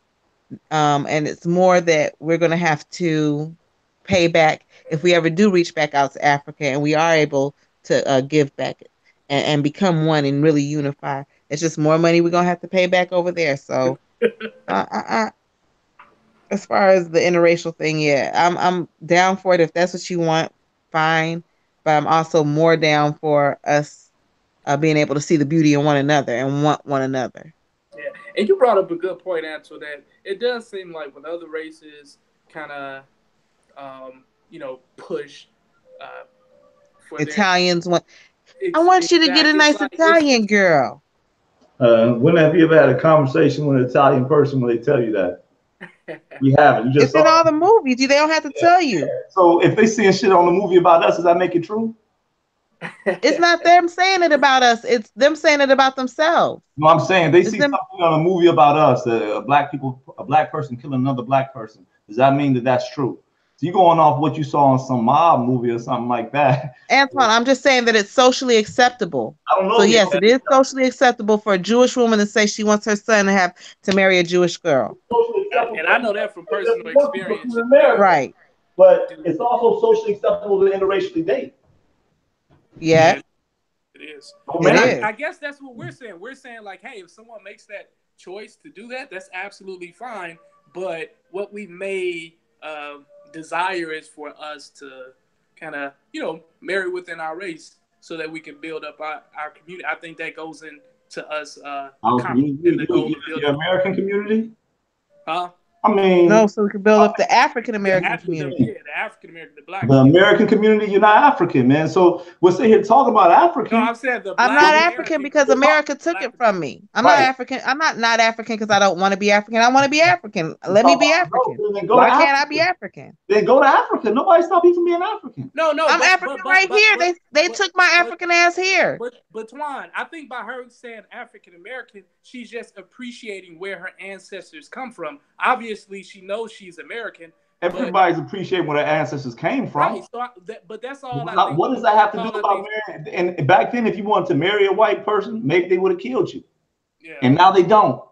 and it's more that we're going to have to pay back if we ever do reach back out to Africa and we are able to give back and become one and really unify. It's just more money we're going to have to pay back over there. So, as far as the interracial thing, yeah, I'm down for it. If that's what you want, fine. But I'm also more down for us being able to see the beauty in one another and want one another. Yeah, and you brought up a good point, Ansel, that it does seem like when other races kind of, push for Italians want. I want you to get a nice Italian girl. When have you ever had a conversation with an Italian person when they tell you that? You haven't. You just it's in all the movies. They don't have to tell you. So if they seeing shit on the movie about us, does that make it true? It's not them saying it about us. It's them saying it about themselves. No, I'm saying they see something on a movie about us, a black person killing another black person. Does that mean that that's true? So you going off what you saw in some mob movie or something like that? Antoine, I'm just saying that it's socially acceptable. I don't know. So yes, it is socially acceptable for a Jewish woman to say she wants her son to marry a Jewish girl. And I know that from personal experience. Right. But it's also socially acceptable to interracially date. Yeah. It is. I guess that's what we're saying. We're saying like, hey, if someone makes that choice to do that, that's absolutely fine. But what we may desire is for us to kind of, marry within our race so that we can build up our community. I think that goes into us. The American community? Huh? I mean, no, so we can build up the African American community. Yeah, the African American, the black. The American community, you're not African, man. So we're sitting here talking about African. No, I'm saying the I'm black not American African because America took it from me. I'm not African. I'm not African because I don't want to be African. I want to be African. Let me be African. Why can't I be African? Then go to Africa. Nobody stop you from being African. No, I'm African right here. They took my African ass here. But Twan, I think by her saying African American, she's just appreciating where her ancestors come from. Obviously, she knows she's American. Everybody's appreciating where their ancestors came from. Right. So but that's all. What does that have to do about marrying? And back then, if you wanted to marry a white person, maybe they would have killed you. Yeah. And now they don't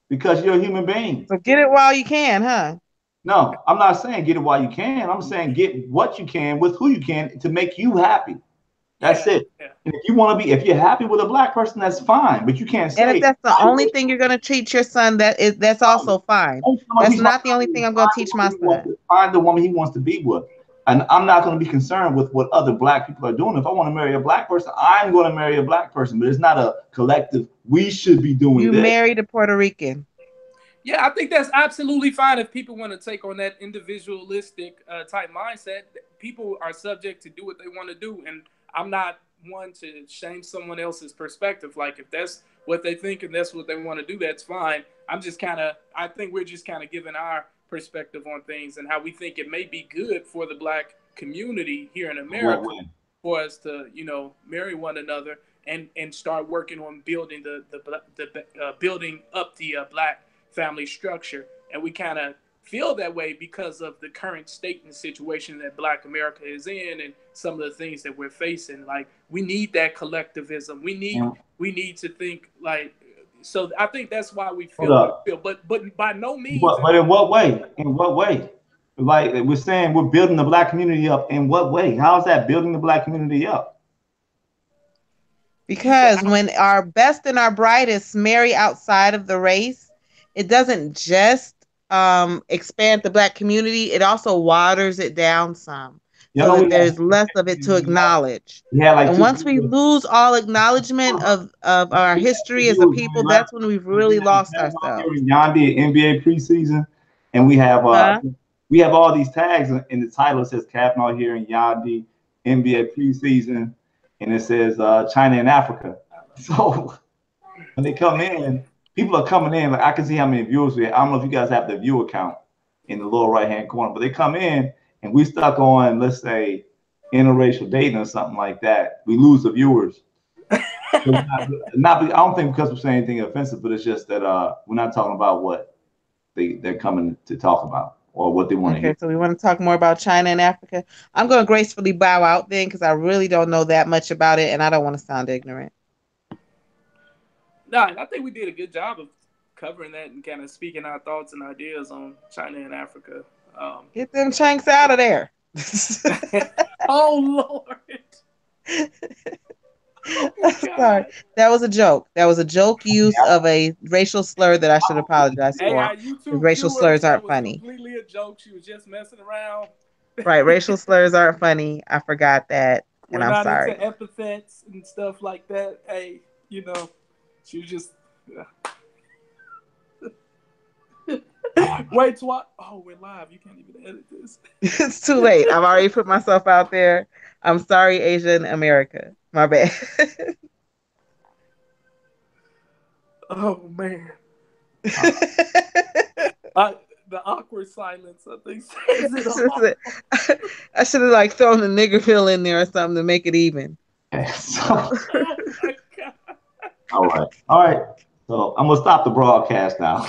because you're a human being. So get it while you can, huh? No, I'm not saying get it while you can. I'm saying get what you can with who you can to make you happy. That's it. Yeah. And if you're happy with a black person, that's fine. But you can't say. And if that's the only thing you're going to teach your son, that's also fine. That's not the only thing I'm going to teach my son. Find the woman he wants to be with. And I'm not going to be concerned with what other black people are doing. If I want to marry a black person, I'm going to marry a black person. But it's not a collective. We should be doing this. You married a Puerto Rican. Yeah, I think that's absolutely fine if people want to take on that individualistic type mindset. People are subject to do what they want to do. And I'm not one to shame someone else's perspective. Like if that's what they think and that's what they want to do, that's fine. I think we're just kind of giving our perspective on things and how we think it may be good for the black community here in America for us to, marry one another and start working on building building up the black family structure. And we kind of feel that way because of the current state and situation that Black America is in and some of the things that we're facing. Like we need that collectivism. We need to think like, so I think that's why we feel, but by no means. But in what way? In what way? Like we're saying we're building the black community up. In what way? How is that building the black community up? Because when our best and our brightest marry outside of the race, it doesn't just expand the black community, it also waters it down some. So that there's less of it to acknowledge. Yeah, and once we lose all acknowledgement of our history as a people, that's when we've really lost ourselves. Yhandi NBA preseason, and we have all these tags in the title. It says Kavanaugh here in Yhandi NBA preseason, and it says China and Africa. So when they come in, people are coming in. Like I can see how many viewers we have. I don't know if you guys have the viewer count in the lower right-hand corner, but they come in and we stuck on, let's say, interracial dating or something like that. We lose the viewers. I don't think because we're saying anything offensive, but it's just that we're not talking about what they're coming to talk about or what they want to hear. Okay, so we want to talk more about China and Africa. I'm going to gracefully bow out then because I really don't know that much about it and I don't want to sound ignorant. No, I think we did a good job of covering that and kind of speaking our thoughts and ideas on China and Africa. Get them chanks out of there. Oh, Lord. Oh, sorry. That was a joke. That was a joke use of a racial slur that I should apologize for. Racial slurs aren't funny. Completely a joke. She was just messing around. Right. Racial slurs aren't funny. I forgot that. And I'm sorry. We're not into epithets and stuff like that. Hey, she was just... Wait, what? Oh, we're live. You can't even edit this. It's too late. I've already put myself out there. I'm sorry, Asian America. My bad. Oh, man. The awkward silence, I think, says it all. I should have thrown the nigger pill in there or something to make it even. Oh, my God. All right. So I'm going to stop the broadcast now.